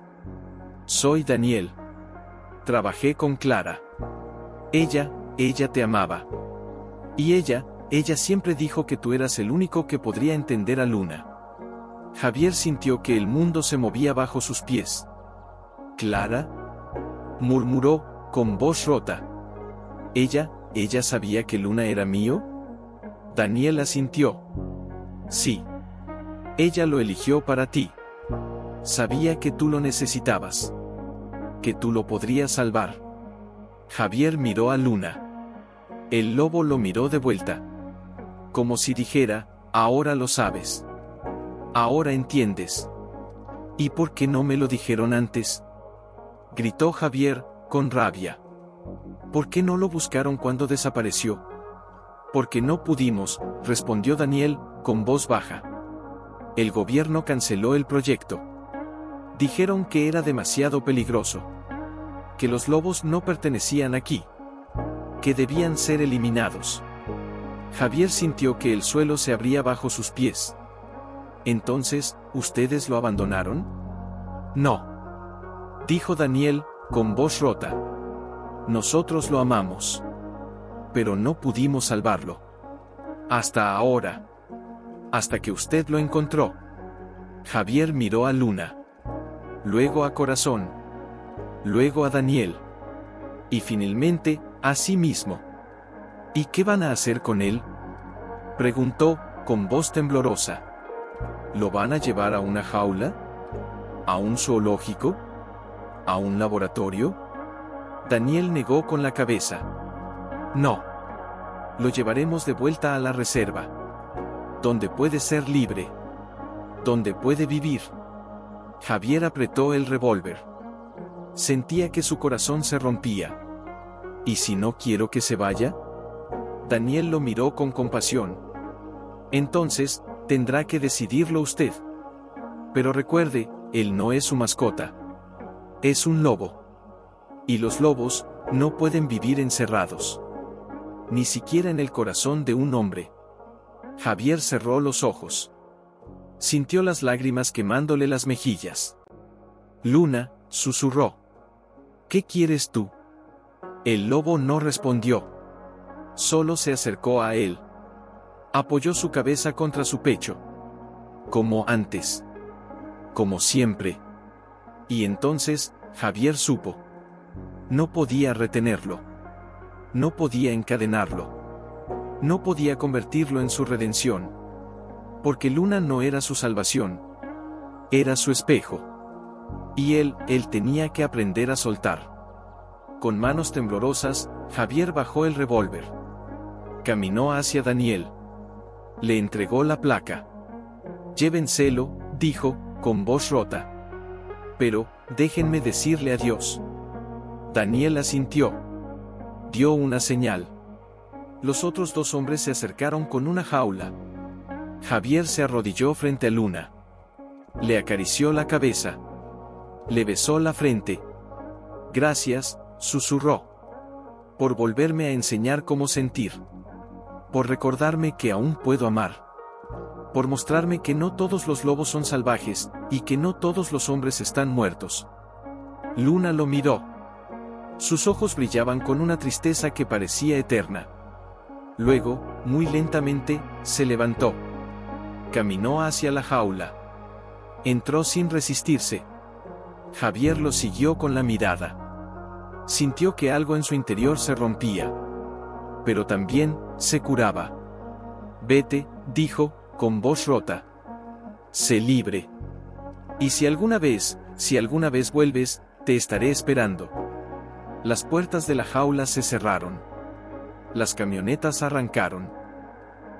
«Soy Daniel. Trabajé con Clara. Ella te amaba. Y ella siempre dijo que tú eras el único que podría entender a Luna». Javier sintió que el mundo se movía bajo sus pies. «¿Clara?», murmuró, con voz rota. «¿Ella sabía que Luna era mío?». Daniel asintió. «Sí. Ella lo eligió para ti. Sabía que tú lo necesitabas. Que tú lo podrías salvar». Javier miró a Luna. El lobo lo miró de vuelta. Como si dijera: «Ahora lo sabes. Ahora entiendes». ¿Y por qué no me lo dijeron antes?, gritó Javier, con rabia. ¿Por qué no lo buscaron cuando desapareció? Porque no pudimos, respondió Daniel, con voz baja. El gobierno canceló el proyecto. Dijeron que era demasiado peligroso. Que los lobos no pertenecían aquí. Que debían ser eliminados. Javier sintió que el suelo se abría bajo sus pies. Entonces, ¿ustedes lo abandonaron? No, dijo Daniel, con voz rota. Nosotros lo amamos. Pero no pudimos salvarlo. Hasta ahora. Hasta que usted lo encontró. Javier miró a Luna. Luego a Corazón. Luego a Daniel. Y finalmente, a sí mismo. ¿Y qué van a hacer con él?, preguntó, con voz temblorosa. ¿Lo van a llevar a una jaula? ¿A un zoológico? ¿A un laboratorio? Daniel negó con la cabeza. No. Lo llevaremos de vuelta a la reserva. Donde puede ser libre. Donde puede vivir. Javier apretó el revólver. Sentía que su corazón se rompía. ¿Y si no quiero que se vaya? Daniel lo miró con compasión. Entonces, tendrá que decidirlo usted. Pero recuerde, él no es su mascota. Es un lobo. Y los lobos no pueden vivir encerrados. Ni siquiera en el corazón de un hombre. Javier cerró los ojos. Sintió las lágrimas quemándole las mejillas. Luna, susurró. ¿Qué quieres tú? El lobo no respondió. Solo se acercó a él. Apoyó su cabeza contra su pecho. Como antes. Como siempre. Y entonces, Javier supo. No podía retenerlo. No podía encadenarlo. No podía convertirlo en su redención. Porque Luna no era su salvación. Era su espejo. Y él tenía que aprender a soltar. Con manos temblorosas, Javier bajó el revólver. Caminó hacia Daniel. Le entregó la placa. Llévenselo, dijo, con voz rota. Pero, déjenme decirle adiós. Daniel asintió. Dio una señal. Los otros dos hombres se acercaron con una jaula. Javier se arrodilló frente a Luna. Le acarició la cabeza. Le besó la frente. Gracias, susurró. Por volverme a enseñar cómo sentir. Por recordarme que aún puedo amar. Por mostrarme que no todos los lobos son salvajes, y que no todos los hombres están muertos. Luna lo miró. Sus ojos brillaban con una tristeza que parecía eterna. Luego, muy lentamente, se levantó. Caminó hacia la jaula. Entró sin resistirse. Javier lo siguió con la mirada. Sintió que algo en su interior se rompía. Pero también, se curaba. Vete, dijo, con voz rota. Sé libre. Y si alguna vez vuelves, te estaré esperando. Las puertas de la jaula se cerraron. Las camionetas arrancaron.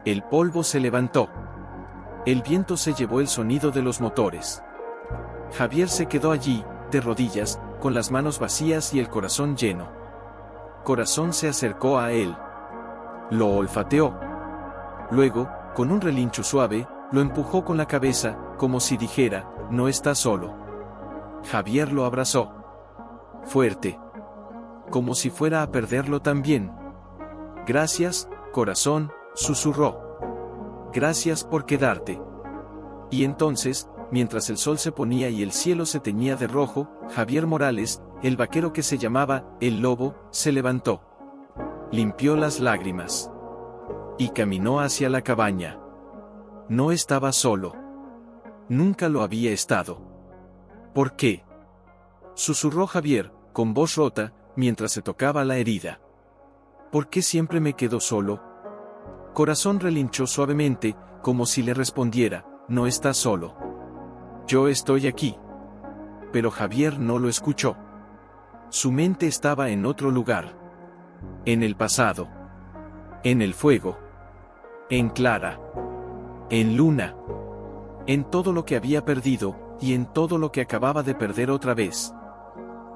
El polvo se levantó. El viento se llevó el sonido de los motores. Javier se quedó allí, de rodillas, con las manos vacías y el corazón lleno. Corazón se acercó a él. Lo olfateó. Luego, con un relincho suave, lo empujó con la cabeza, como si dijera, no estás solo. Javier lo abrazó. Fuerte. Como si fuera a perderlo también. Gracias, corazón, susurró. Gracias por quedarte. Y entonces, mientras el sol se ponía y el cielo se teñía de rojo, Javier Morales, el vaquero que se llamaba El Lobo, se levantó. Limpió las lágrimas. Y caminó hacia la cabaña. No estaba solo. Nunca lo había estado. ¿Por qué?, susurró Javier, con voz rota, mientras se tocaba la herida. ¿Por qué siempre me quedo solo? Corazón relinchó suavemente, como si le respondiera, no estás solo. Yo estoy aquí. Pero Javier no lo escuchó. Su mente estaba en otro lugar. En el pasado. En el fuego. En Clara. En Luna. En todo lo que había perdido, y en todo lo que acababa de perder otra vez.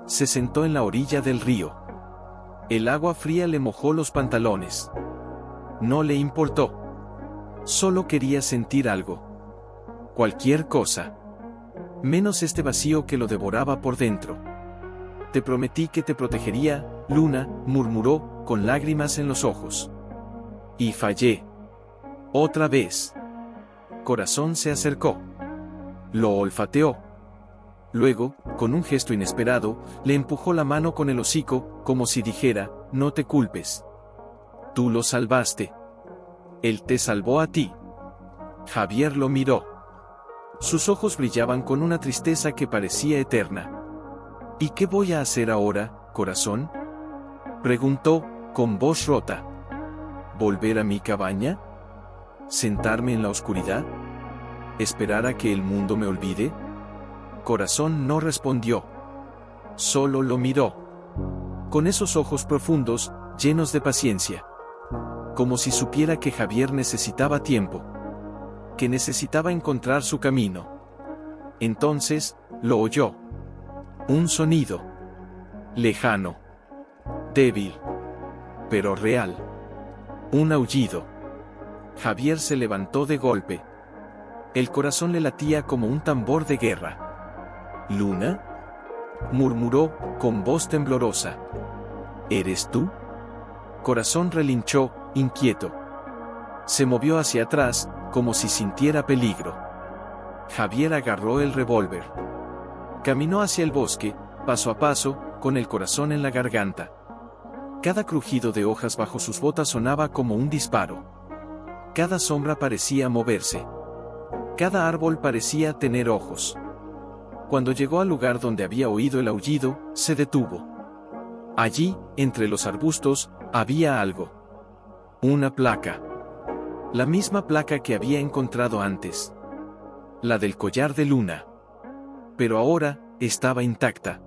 Se sentó en la orilla del río. El agua fría le mojó los pantalones. No le importó. Solo quería sentir algo. Cualquier cosa. Menos este vacío que lo devoraba por dentro. Te prometí que te protegería, Luna, murmuró, con lágrimas en los ojos. Y fallé. Otra vez. Corazón se acercó. Lo olfateó. Luego, con un gesto inesperado, le empujó la mano con el hocico, como si dijera, no te culpes. Tú lo salvaste. Él te salvó a ti. Javier lo miró. Sus ojos brillaban con una tristeza que parecía eterna. ¿Y qué voy a hacer ahora, corazón? Preguntó, con voz rota. ¿Volver a mi cabaña? ¿Sentarme en la oscuridad? ¿Esperar a que el mundo me olvide? Corazón no respondió. Solo lo miró. Con esos ojos profundos, llenos de paciencia. Como si supiera que Javier necesitaba tiempo. Que necesitaba encontrar su camino. Entonces, lo oyó. Un sonido. Lejano. Débil. Pero real. Un aullido. Javier se levantó de golpe. El corazón le latía como un tambor de guerra. ¿Luna? Murmuró, con voz temblorosa. ¿Eres tú? Corazón relinchó, inquieto. Se movió hacia atrás, como si sintiera peligro. Javier agarró el revólver. Caminó hacia el bosque, paso a paso, con el corazón en la garganta. Cada crujido de hojas bajo sus botas sonaba como un disparo. Cada sombra parecía moverse. Cada árbol parecía tener ojos. Cuando llegó al lugar donde había oído el aullido, se detuvo. Allí, entre los arbustos, había algo. Una placa. La misma placa que había encontrado antes. La del collar de Luna. Pero ahora, estaba intacta.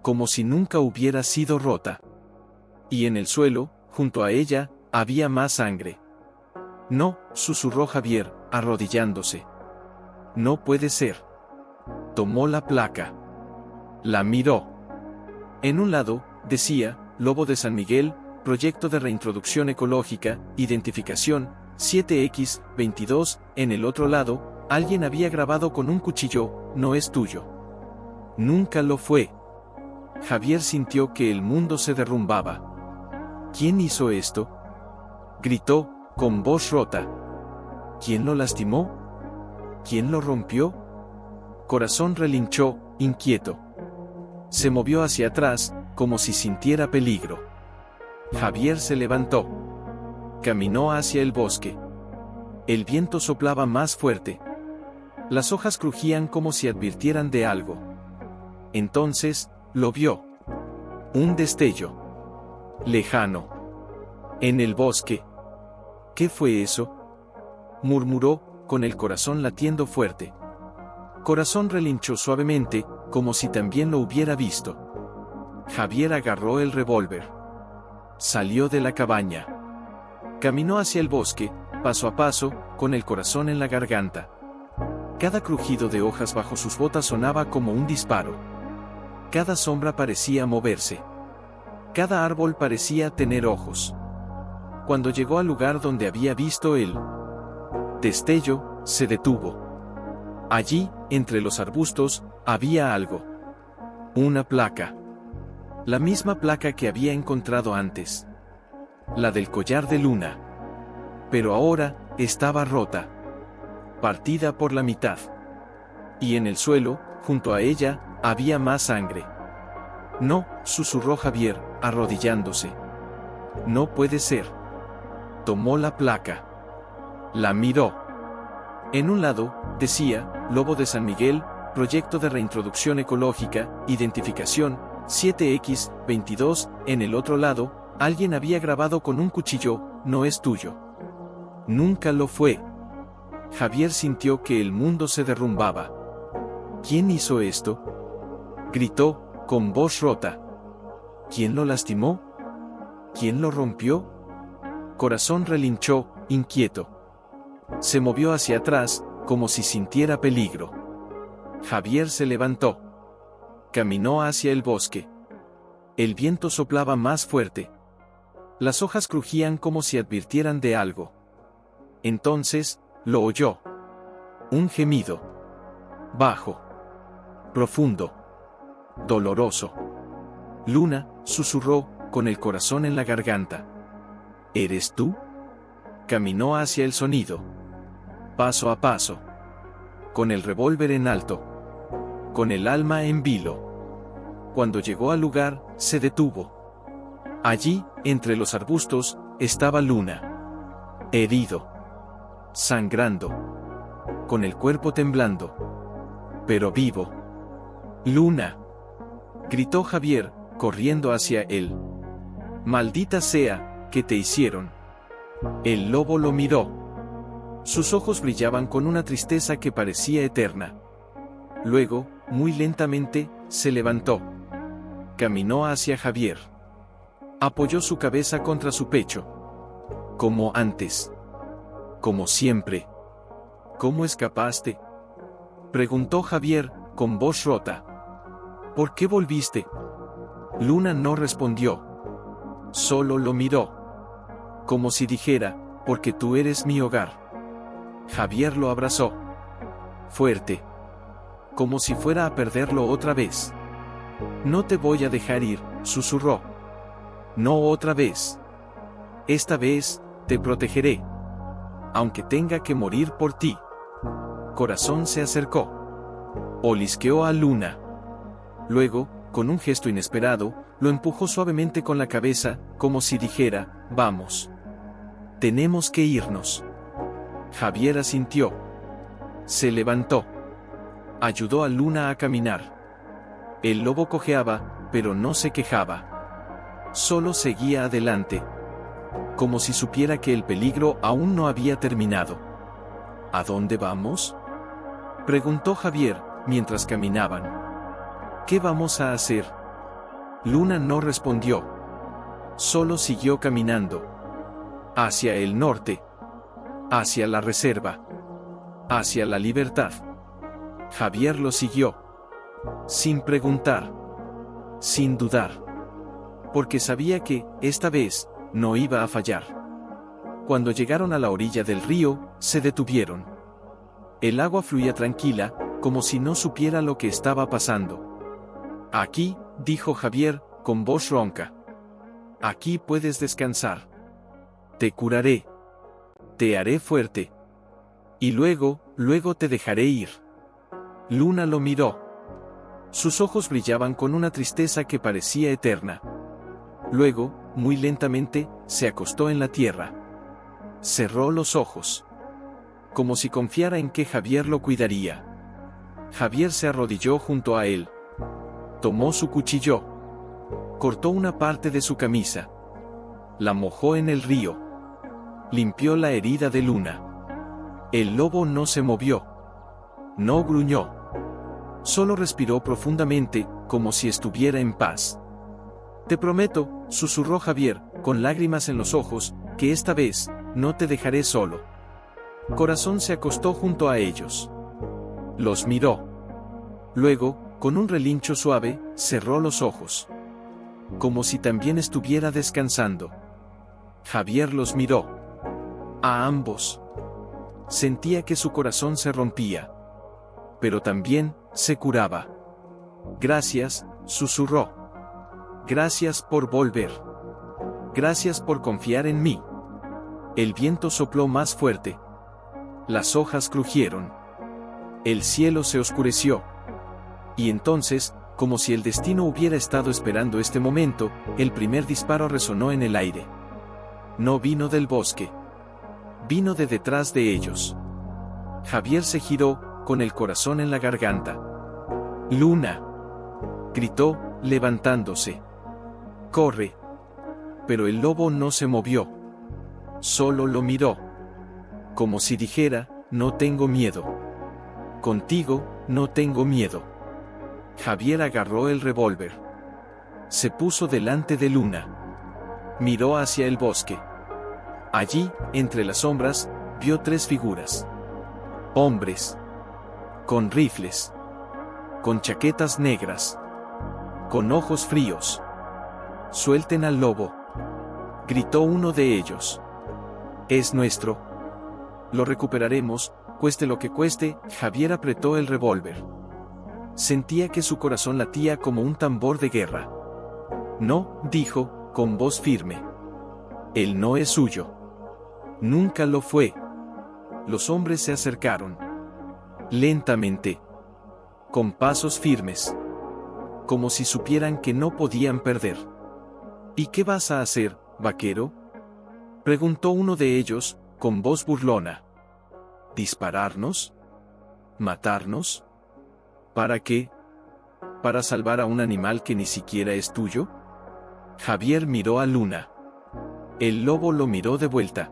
Como si nunca hubiera sido rota. Y en el suelo, junto a ella, había más sangre. No, susurró Javier, arrodillándose. No puede ser. Tomó la placa. La miró. En un lado, decía, Lobo de San Miguel, Proyecto de Reintroducción Ecológica, Identificación, 7X22, en el otro lado, alguien había grabado con un cuchillo, no es tuyo. Nunca lo fue. Javier sintió que el mundo se derrumbaba. ¿Quién hizo esto? Gritó, con voz rota. ¿Quién lo lastimó? ¿Quién lo rompió? Corazón relinchó, inquieto. Se movió hacia atrás, como si sintiera peligro. Javier se levantó. Caminó hacia el bosque. El viento soplaba más fuerte. Las hojas crujían como si advirtieran de algo. Entonces, lo vio. Un destello. Lejano. En el bosque. ¿Qué fue eso? Murmuró, con el corazón latiendo fuerte. Corazón relinchó suavemente, como si también lo hubiera visto. Javier agarró el revólver. Salió de la cabaña. Caminó hacia el bosque, paso a paso, con el corazón en la garganta. Cada crujido de hojas bajo sus botas sonaba como un disparo. Cada sombra parecía moverse. Cada árbol parecía tener ojos. Cuando llegó al lugar donde había visto el destello, se detuvo. Allí, entre los arbustos, había algo. Una placa. La misma placa que había encontrado antes. La del collar de Luna. Pero ahora, estaba rota. Partida por la mitad. Y en el suelo, junto a ella, había más sangre. No, susurró Javier, arrodillándose. No puede ser. Tomó la placa. La miró. En un lado, decía, Lobo de San Miguel, Proyecto de Reintroducción Ecológica, Identificación, 7X22, en el otro lado, alguien había grabado con un cuchillo, no es tuyo. Nunca lo fue. Javier sintió que el mundo se derrumbaba. ¿Quién hizo esto? Gritó, con voz rota. ¿Quién lo lastimó? ¿Quién lo rompió? Corazón relinchó, inquieto. Se movió hacia atrás, como si sintiera peligro. Javier se levantó. Caminó hacia el bosque. El viento soplaba más fuerte. Las hojas crujían como si advirtieran de algo. Entonces, lo oyó. Un gemido. Bajo. Profundo. Doloroso. Luna, susurró, con el corazón en la garganta. ¿Eres tú? Caminó hacia el sonido. Paso a paso. Con el revólver en alto. Con el alma en vilo. Cuando llegó al lugar, se detuvo. Allí, entre los arbustos, estaba Luna. Herido. Sangrando. Con el cuerpo temblando. Pero vivo. Luna. Gritó Javier, corriendo hacia él. Maldita sea, ¿qué te hicieron? El lobo lo miró. Sus ojos brillaban con una tristeza que parecía eterna. Luego, muy lentamente, se levantó. Caminó hacia Javier. Apoyó su cabeza contra su pecho. Como antes. Como siempre. ¿Cómo escapaste? Preguntó Javier, con voz rota. ¿Por qué volviste? Luna no respondió. Solo lo miró. Como si dijera, porque tú eres mi hogar. Javier lo abrazó. Fuerte. Como si fuera a perderlo otra vez. No te voy a dejar ir, susurró. No otra vez. Esta vez, te protegeré. Aunque tenga que morir por ti. Corazón se acercó. Olisqueó a Luna. Luego, con un gesto inesperado, lo empujó suavemente con la cabeza, como si dijera, vamos. Tenemos que irnos. Javier asintió. Se levantó. Ayudó a Luna a caminar. El lobo cojeaba, pero no se quejaba. Solo seguía adelante. Como si supiera que el peligro aún no había terminado. ¿A dónde vamos? Preguntó Javier, mientras caminaban. ¿Qué vamos a hacer? Luna no respondió. Solo siguió caminando. Hacia el norte. Hacia la reserva. Hacia la libertad. Javier lo siguió. Sin preguntar. Sin dudar. Porque sabía que, esta vez, no iba a fallar. Cuando llegaron a la orilla del río, se detuvieron. El agua fluía tranquila, como si no supiera lo que estaba pasando. Aquí, dijo Javier, con voz ronca. Aquí puedes descansar. Te curaré. Te haré fuerte. Y luego te dejaré ir. Luna lo miró. Sus ojos brillaban con una tristeza que parecía eterna. Luego, muy lentamente, se acostó en la tierra. Cerró los ojos. Como si confiara en que Javier lo cuidaría. Javier se arrodilló junto a él. Tomó su cuchillo. Cortó una parte de su camisa. La mojó en el río. Limpió la herida de Luna. El lobo no se movió. No gruñó. Solo respiró profundamente, como si estuviera en paz. Te prometo, susurró Javier, con lágrimas en los ojos, que esta vez, no te dejaré solo. Corazón se acostó junto a ellos. Los miró. Luego, con un relincho suave, cerró los ojos. Como si también estuviera descansando. Javier los miró. A ambos. Sentía que su corazón se rompía. Pero también, se curaba. Gracias, susurró. Gracias por volver. Gracias por confiar en mí. El viento sopló más fuerte. Las hojas crujieron. El cielo se oscureció. Y entonces, como si el destino hubiera estado esperando este momento, el primer disparo resonó en el aire. No vino del bosque. Vino de detrás de ellos. Javier se giró, con el corazón en la garganta. ¡Luna! Gritó, levantándose. ¡Corre! Pero el lobo no se movió. Solo lo miró. Como si dijera, no tengo miedo. Contigo, no tengo miedo. Javier agarró el revólver. Se puso delante de Luna. Miró hacia el bosque. Allí, entre las sombras, vio tres figuras. Hombres. Con rifles. con chaquetas negras, con ojos fríos. «Suelten al lobo», gritó uno de ellos. «Es nuestro. Lo recuperaremos, cueste lo que cueste». Javier apretó el revólver. Sentía que su corazón latía como un tambor de guerra. «No», dijo, con voz firme. «Él no es suyo. Nunca lo fue». Los hombres se acercaron. Lentamente. Con pasos firmes. Como si supieran que no podían perder. «¿Y qué vas a hacer, vaquero?», preguntó uno de ellos, con voz burlona. «¿Dispararnos? ¿Matarnos? ¿Para qué? ¿Para salvar a un animal que ni siquiera es tuyo?». Javier miró a Luna. El lobo lo miró de vuelta.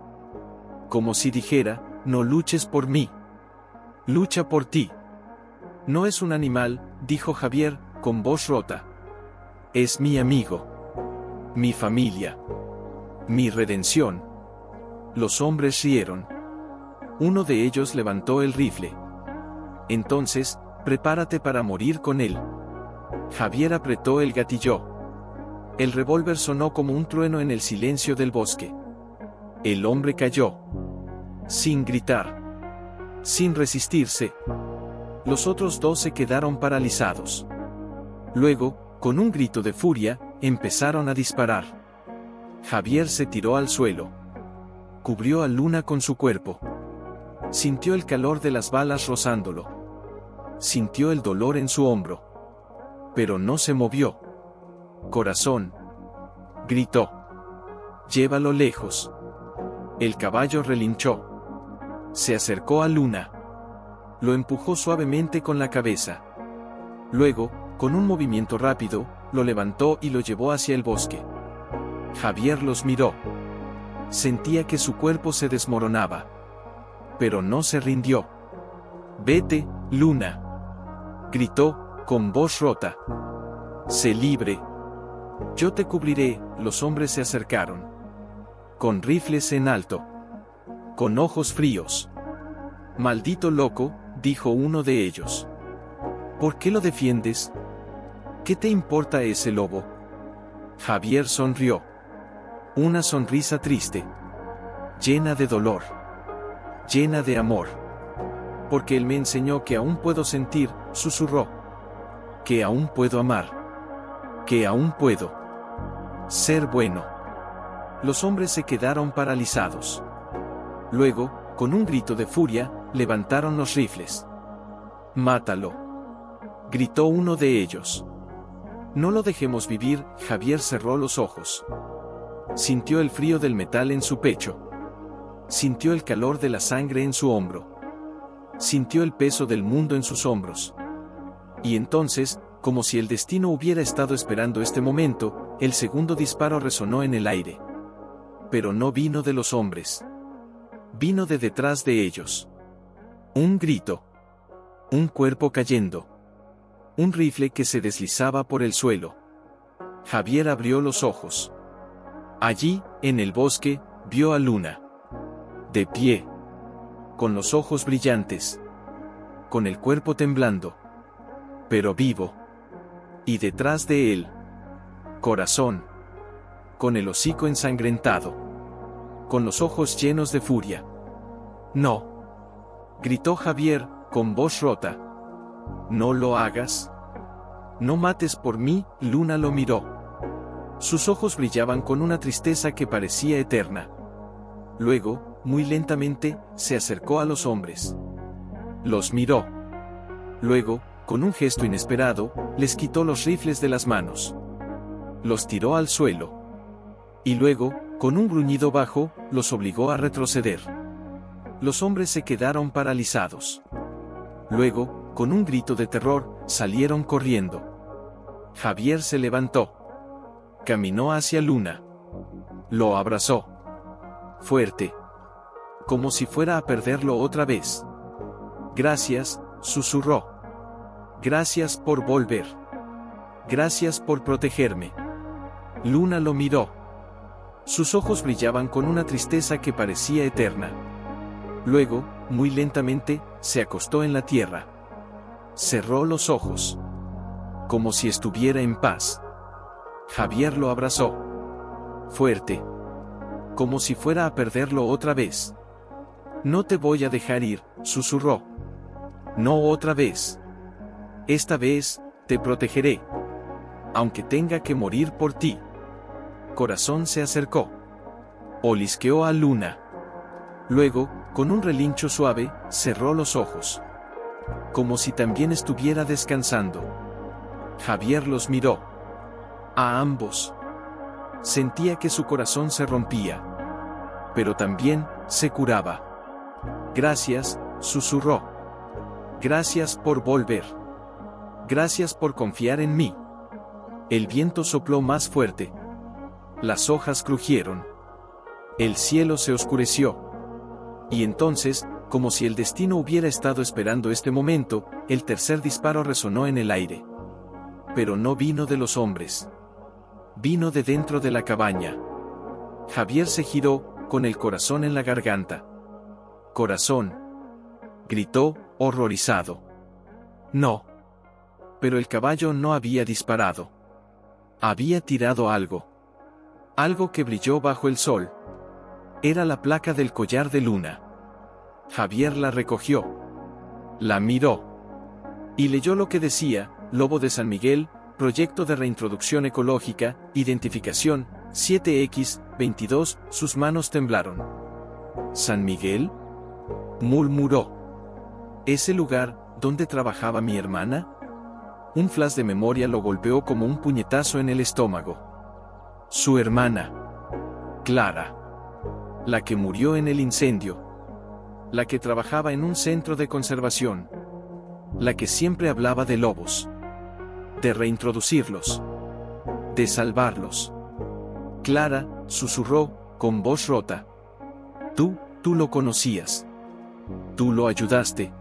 Como si dijera: «No luches por mí. Lucha por ti». «No es un animal», dijo Javier, con voz rota. «Es mi amigo. Mi familia. Mi redención». Los hombres rieron. Uno de ellos levantó el rifle. «Entonces, prepárate para morir con él». Javier apretó el gatillo. El revólver sonó como un trueno en el silencio del bosque. El hombre cayó. Sin gritar. Sin resistirse. Los otros dos se quedaron paralizados. Luego, con un grito de furia, empezaron a disparar. Javier se tiró al suelo. Cubrió a Luna con su cuerpo. Sintió el calor de las balas rozándolo. Sintió el dolor en su hombro. Pero no se movió. «Corazón», gritó. «Llévalo lejos». El caballo relinchó. Se acercó a Luna. Lo empujó suavemente con la cabeza. Luego, con un movimiento rápido, lo levantó y lo llevó hacia el bosque. Javier los miró. Sentía que su cuerpo se desmoronaba. Pero no se rindió. «Vete, Luna», gritó, con voz rota. «Sé libre. Yo te cubriré». Los hombres se acercaron. Con rifles en alto. Con ojos fríos. «Maldito loco», dijo uno de ellos. «¿Por qué lo defiendes? ¿Qué te importa ese lobo?». Javier sonrió. Una sonrisa triste. Llena de dolor. Llena de amor. «Porque él me enseñó que aún puedo sentir», susurró. «Que aún puedo amar. Que aún puedo ser bueno». Los hombres se quedaron paralizados. Luego, con un grito de furia, levantaron los rifles. «Mátalo», gritó uno de ellos. «No lo dejemos vivir». Javier cerró los ojos. Sintió el frío del metal en su pecho. Sintió el calor de la sangre en su hombro. Sintió el peso del mundo en sus hombros. Y entonces, como si el destino hubiera estado esperando este momento, el segundo disparo resonó en el aire. Pero no vino de los hombres. Vino de detrás de ellos. Un grito. Un cuerpo cayendo. Un rifle que se deslizaba por el suelo. Javier abrió los ojos. Allí, en el bosque, vio a Luna. De pie. Con los ojos brillantes. Con el cuerpo temblando. Pero vivo. Y detrás de él, Corazón. Con el hocico ensangrentado. Con los ojos llenos de furia. «No», gritó Javier, con voz rota. «No lo hagas. No mates por mí». Luna lo miró. Sus ojos brillaban con una tristeza que parecía eterna. Luego, muy lentamente, se acercó a los hombres. Los miró. Luego, con un gesto inesperado, les quitó los rifles de las manos. Los tiró al suelo. Y luego, con un gruñido bajo, los obligó a retroceder. Los hombres se quedaron paralizados. Luego, con un grito de terror, salieron corriendo. Javier se levantó. Caminó hacia Luna. Lo abrazó. Fuerte. Como si fuera a perderlo otra vez. «Gracias», susurró. «Gracias por volver. Gracias por protegerme». Luna lo miró. Sus ojos brillaban con una tristeza que parecía eterna. Luego, muy lentamente, se acostó en la tierra. Cerró los ojos. como si estuviera en paz. Javier lo abrazó. Fuerte. Como si fuera a perderlo otra vez. No te voy a dejar ir, susurró. No otra vez. Esta vez, te protegeré. Aunque tenga que morir por ti. Corazón se acercó. Olisqueó a Luna. Luego, con un relincho suave, cerró los ojos. Como si también estuviera descansando. Javier los miró. A ambos. Sentía que su corazón se rompía. Pero también, se curaba. Gracias, susurró. Gracias por volver. Gracias por confiar en mí. El viento sopló más fuerte. Las hojas crujieron. El cielo se oscureció. Y entonces, como si el destino hubiera estado esperando este momento, el tercer disparo resonó en el aire. Pero no vino de los hombres. Vino de dentro de la cabaña. Javier se giró, con el corazón en la garganta. «¡Corazón!», gritó, horrorizado. No. Pero el caballo no había disparado. Había tirado algo. Algo que brilló bajo el sol. Era la placa del collar de Luna. Javier la recogió. La miró. Y leyó lo que decía: Lobo de San Miguel, Proyecto de Reintroducción Ecológica, Identificación, 7X22, sus manos temblaron. ¿San Miguel?, murmuró. ¿Ese lugar, donde trabajaba mi hermana? Un flash de memoria lo golpeó como un puñetazo en el estómago. Su hermana. Clara. La que murió en el incendio. La que trabajaba en un centro de conservación. La que siempre hablaba de lobos. De reintroducirlos. De salvarlos. Clara, susurró, con voz rota. Tú lo conocías. Tú lo ayudaste.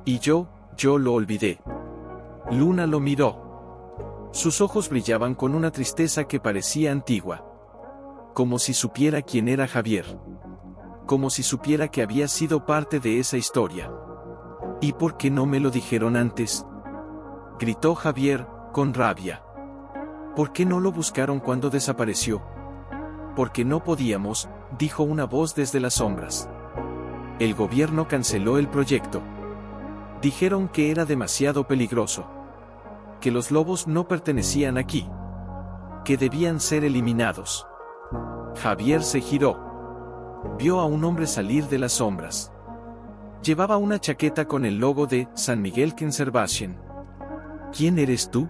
Y yo lo olvidé. Luna lo miró. Sus ojos brillaban con una tristeza que parecía antigua. Como si supiera quién era Javier. Como si supiera que había sido parte de esa historia. ¿Y por qué no me lo dijeron antes?, gritó Javier, con rabia. ¿Por qué no lo buscaron cuando desapareció? Porque no podíamos, dijo una voz desde las sombras. El gobierno canceló el proyecto. Dijeron que era demasiado peligroso. Que los lobos no pertenecían aquí. Que debían ser eliminados. Javier se giró. Vio a un hombre salir de las sombras. Llevaba una chaqueta con el logo de San Miguel Conservation. ¿Quién eres tú?,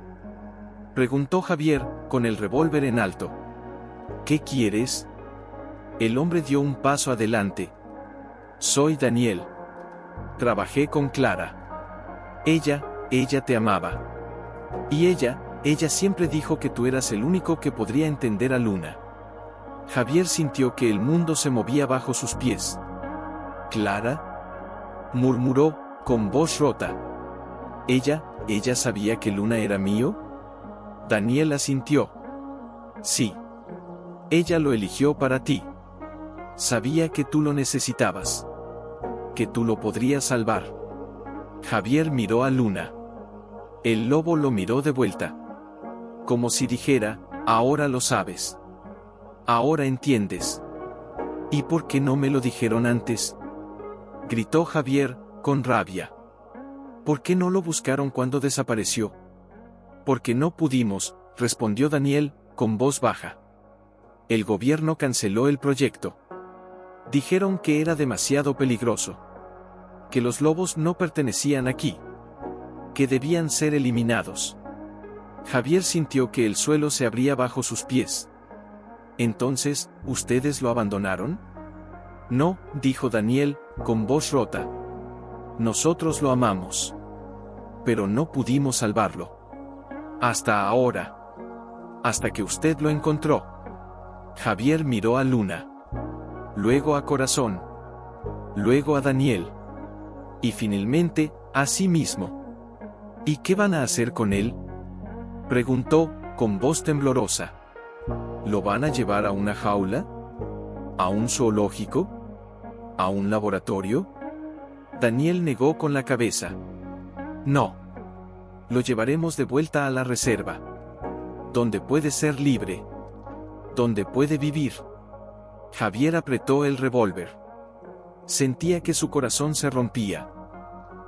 preguntó Javier, con el revólver en alto. ¿Qué quieres? El hombre dio un paso adelante. Soy Daniel. Trabajé con Clara. Ella te amaba. Y ella siempre dijo que tú eras el único que podría entender a Luna. Javier sintió que el mundo se movía bajo sus pies. ¿Clara?, murmuró, con voz rota. ¿Ella sabía que Luna era mío? Daniel asintió. Sí. Ella lo eligió para ti. Sabía que tú lo necesitabas. Que tú lo podrías salvar. Javier miró a Luna. El lobo lo miró de vuelta. Como si dijera: ahora lo sabes. Ahora entiendes. ¿Y por qué no me lo dijeron antes?, gritó Javier, con rabia. ¿Por qué no lo buscaron cuando desapareció? Porque no pudimos, respondió Daniel, con voz baja. El gobierno canceló el proyecto. Dijeron que era demasiado peligroso. Que los lobos no pertenecían aquí. Que debían ser eliminados. Javier sintió que el suelo se abría bajo sus pies. Entonces, ¿ustedes lo abandonaron? No, dijo Daniel, con voz rota. Nosotros lo amamos. Pero no pudimos salvarlo. Hasta ahora. Hasta que usted lo encontró. Javier miró a Luna. Luego a Corazón. Luego a Daniel. Y finalmente, a sí mismo. ¿Y qué van a hacer con él?, preguntó, con voz temblorosa. ¿Lo van a llevar a una jaula? ¿A un zoológico? ¿A un laboratorio? Daniel negó con la cabeza. No. Lo llevaremos de vuelta a la reserva. Donde puede ser libre. Donde puede vivir. Javier apretó el revólver. Sentía que su corazón se rompía.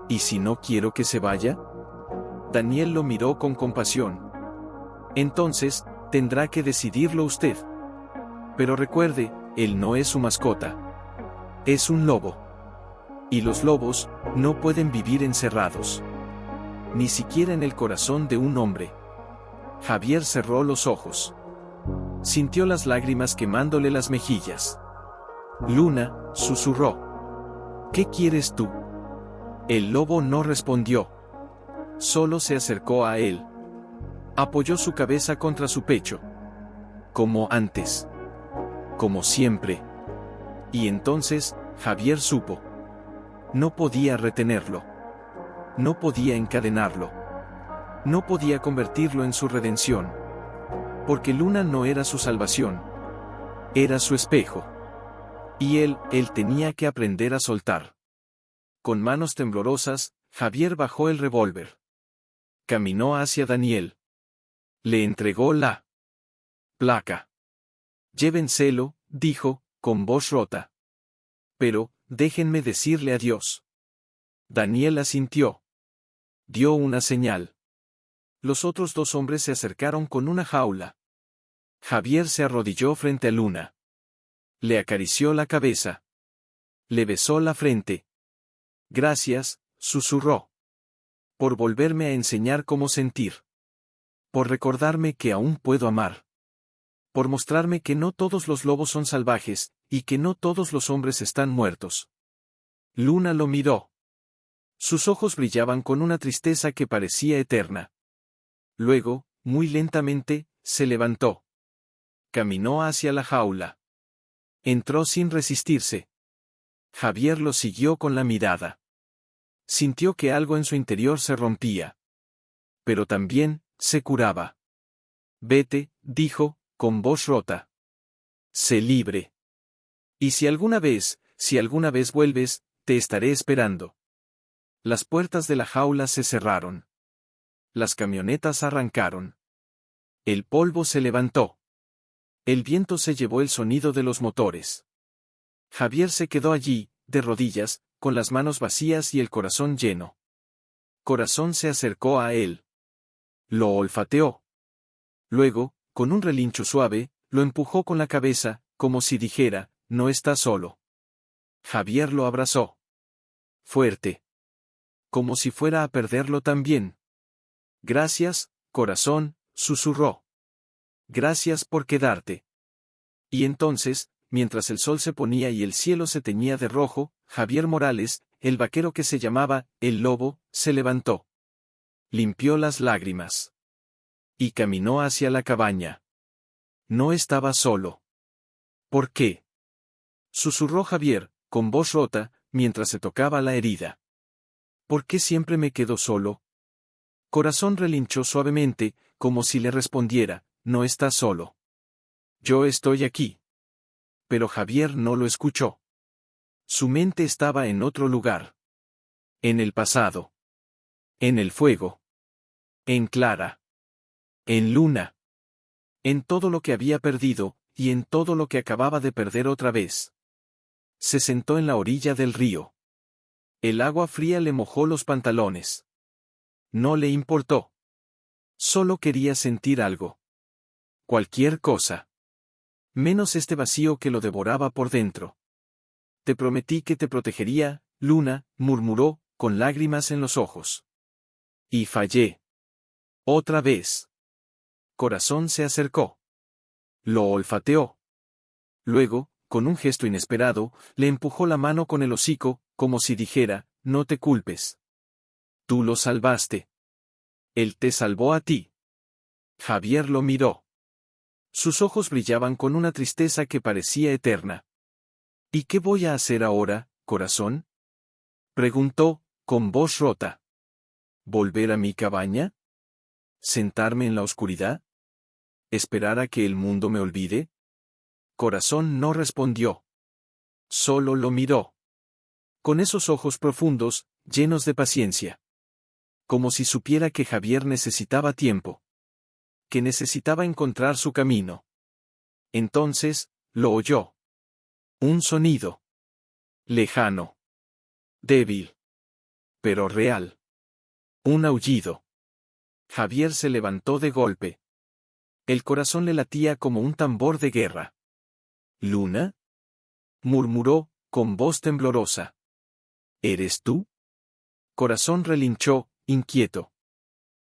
¿Y si no quiero que se vaya? Daniel lo miró con compasión. Entonces, tendrá que decidirlo usted. Pero recuerde, él no es su mascota. Es un lobo. Y los lobos no pueden vivir encerrados. Ni siquiera en el corazón de un hombre. Javier cerró los ojos. Sintió las lágrimas quemándole las mejillas. Luna, susurró. ¿Qué quieres tú? El lobo no respondió. Solo se acercó a él. Apoyó su cabeza contra su pecho. Como antes. Como siempre. Y entonces, Javier supo. No podía retenerlo. No podía encadenarlo. No podía convertirlo en su redención. Porque Luna no era su salvación. Era su espejo. Y él tenía que aprender a soltar. Con manos temblorosas, Javier bajó el revólver. Caminó hacia Daniel. Le entregó la placa. Llévenselo, dijo, con voz rota. Pero, déjenme decirle adiós. Daniel asintió. Dio una señal. Los otros dos hombres se acercaron con una jaula. Javier se arrodilló frente a Luna. Le acarició la cabeza. Le besó la frente. Gracias, susurró. Por volverme a enseñar cómo sentir. Por recordarme que aún puedo amar. Por mostrarme que no todos los lobos son salvajes, y que no todos los hombres están muertos. Luna lo miró. Sus ojos brillaban con una tristeza que parecía eterna. Luego, muy lentamente, se levantó. Caminó hacia la jaula. Entró sin resistirse. Javier lo siguió con la mirada. Sintió que algo en su interior se rompía. Pero también, se curaba. Vete, dijo, con voz rota. Sé libre. Y si alguna vez vuelves, te estaré esperando. Las puertas de la jaula se cerraron. Las camionetas arrancaron. El polvo se levantó. El viento se llevó el sonido de los motores. Javier se quedó allí, de rodillas, con las manos vacías y el corazón lleno. Corazón se acercó a él. Lo olfateó. Luego, con un relincho suave, lo empujó con la cabeza, como si dijera, no estás solo. Javier lo abrazó. Fuerte. Como si fuera a perderlo también. Gracias, corazón, susurró. Gracias por quedarte. Y entonces, mientras el sol se ponía y el cielo se teñía de rojo, Javier Morales, el vaquero que se llamaba El Lobo, se levantó. Limpió las lágrimas. Y caminó hacia la cabaña. No estaba solo. ¿Por qué? Susurró Javier, con voz rota, mientras se tocaba la herida. ¿Por qué siempre me quedo solo? Corazón relinchó suavemente, como si le respondiera, no estás solo. Yo estoy aquí. Pero Javier no lo escuchó. Su mente estaba en otro lugar. En el pasado. En el fuego. En Clara. En Luna. En todo lo que había perdido, y en todo lo que acababa de perder otra vez. Se sentó en la orilla del río. El agua fría le mojó los pantalones. No le importó. Solo quería sentir algo. Cualquier cosa. Menos este vacío que lo devoraba por dentro. Te prometí que te protegería, Luna, murmuró, con lágrimas en los ojos. Y fallé. Otra vez. Corazón se acercó. Lo olfateó. Luego, con un gesto inesperado, le empujó la mano con el hocico, como si dijera, no te culpes. Tú lo salvaste. Él te salvó a ti. Javier lo miró. Sus ojos brillaban con una tristeza que parecía eterna. ¿Y qué voy a hacer ahora, corazón? Preguntó, con voz rota. ¿Volver a mi cabaña? ¿Sentarme en la oscuridad? ¿Esperar a que el mundo me olvide? Corazón no respondió. Solo lo miró. Con esos ojos profundos, llenos de paciencia. como si supiera que Javier necesitaba tiempo, que necesitaba encontrar su camino. Entonces, lo oyó. Un sonido. Lejano. Débil. Pero real. Un aullido. Javier se levantó de golpe. El corazón le latía como un tambor de guerra. ¿Luna? Murmuró, con voz temblorosa. ¿Eres tú? Corazón relinchó, inquieto.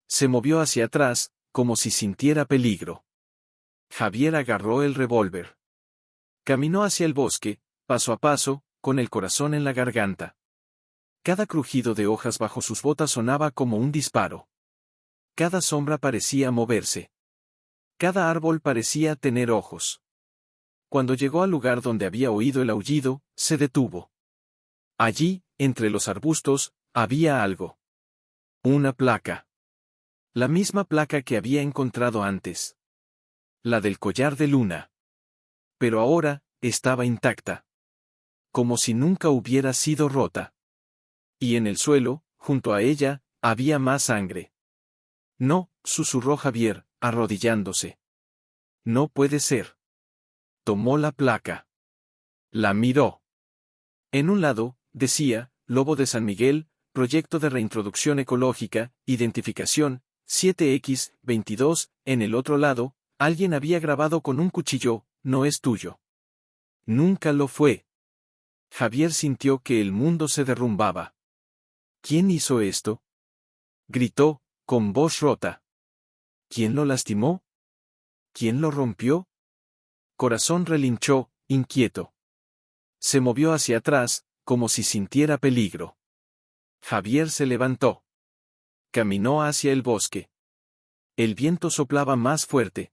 Se movió hacia atrás, como si sintiera peligro. Javier agarró el revólver. Caminó hacia el bosque, paso a paso, con el corazón en la garganta. Cada crujido de hojas bajo sus botas sonaba como un disparo. Cada sombra parecía moverse. Cada árbol parecía tener ojos. Cuando llegó al lugar donde había oído el aullido, se detuvo. Allí, entre los arbustos, había algo. Una placa. La misma placa que había encontrado antes. La del collar de luna. Pero ahora, estaba intacta. Como si nunca hubiera sido rota. Y en el suelo, junto a ella, había más sangre. No, susurró Javier, arrodillándose. No puede ser. Tomó la placa. La miró. En un lado, decía, Lobo de San Miguel, Proyecto de Reintroducción Ecológica, Identificación, 7X22, en el otro lado, alguien había grabado con un cuchillo, no es tuyo. Nunca lo fue. Javier sintió que el mundo se derrumbaba. ¿Quién hizo esto? Gritó, con voz rota. ¿Quién lo lastimó? ¿Quién lo rompió? Corazón relinchó, inquieto. Se movió hacia atrás, como si sintiera peligro. Javier se levantó. Caminó hacia el bosque. El viento soplaba más fuerte.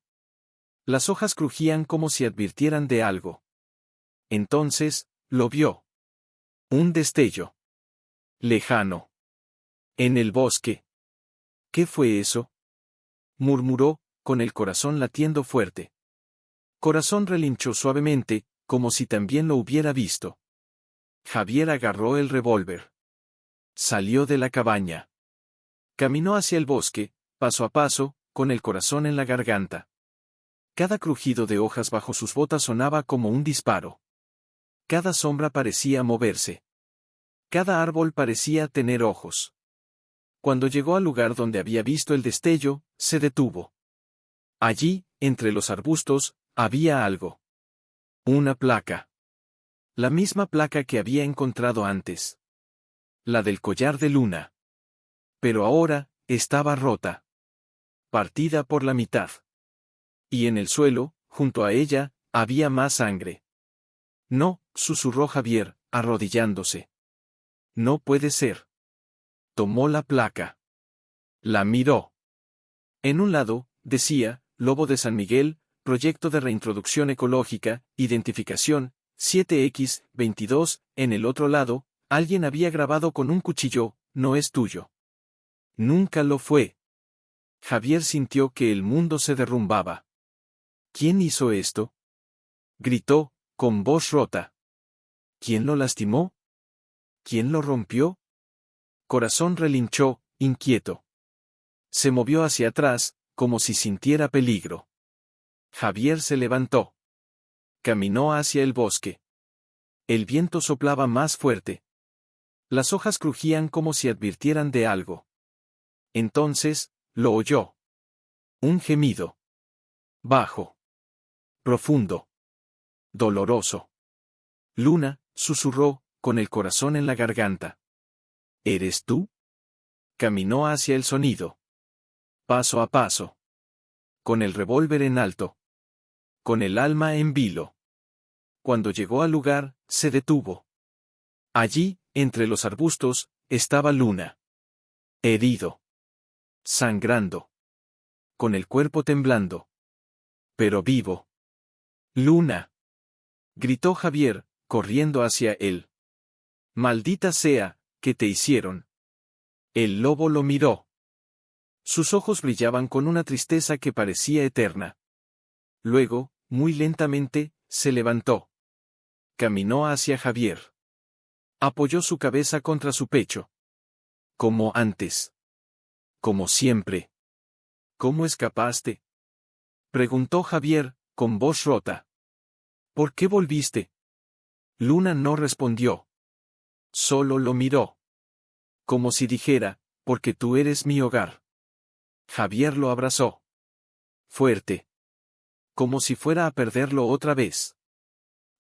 Las hojas crujían como si advirtieran de algo. Entonces, lo vio. Un destello. Lejano. En el bosque. ¿Qué fue eso? Murmuró, con el corazón latiendo fuerte. Corazón relinchó suavemente, como si también lo hubiera visto. Javier agarró el revólver. Salió de la cabaña. Caminó hacia el bosque, paso a paso, con el corazón en la garganta. Cada crujido de hojas bajo sus botas sonaba como un disparo. Cada sombra parecía moverse. Cada árbol parecía tener ojos. Cuando llegó al lugar donde había visto el destello, se detuvo. Allí, entre los arbustos, había algo. Una placa. La misma placa que había encontrado antes. La del collar de luna. Pero ahora, estaba rota. Partida por la mitad. Y en el suelo, junto a ella, había más sangre. No, susurró Javier, arrodillándose. No puede ser. Tomó la placa. La miró. En un lado, decía, Lobo de San Miguel, Proyecto de Reintroducción Ecológica, Identificación, 7X22, en el otro lado, alguien había grabado con un cuchillo, no es tuyo. Nunca lo fue. Javier sintió que el mundo se derrumbaba. ¿Quién hizo esto? Gritó, con voz rota. ¿Quién lo lastimó? ¿Quién lo rompió? Corazón relinchó, inquieto. Se movió hacia atrás, como si sintiera peligro. Javier se levantó. Caminó hacia el bosque. El viento soplaba más fuerte. Las hojas crujían como si advirtieran de algo. Entonces, lo oyó. Un gemido. Bajo. Profundo. Doloroso. Luna, susurró, con el corazón en la garganta. ¿Eres tú? Caminó hacia el sonido. Paso a paso. Con el revólver en alto. Con el alma en vilo. Cuando llegó al lugar, se detuvo. Allí, entre los arbustos, estaba Luna. Herido. Sangrando. Con el cuerpo temblando. Pero vivo. Luna. Gritó Javier, corriendo hacia él. Maldita sea, ¿qué te hicieron? El lobo lo miró. Sus ojos brillaban con una tristeza que parecía eterna. Luego, muy lentamente, se levantó. Caminó hacia Javier. Apoyó su cabeza contra su pecho. Como antes. Como siempre. ¿Cómo escapaste? Preguntó Javier, con voz rota. ¿Por qué volviste? Luna no respondió. Solo lo miró. Como si dijera, porque tú eres mi hogar. Javier lo abrazó. Fuerte. Como si fuera a perderlo otra vez.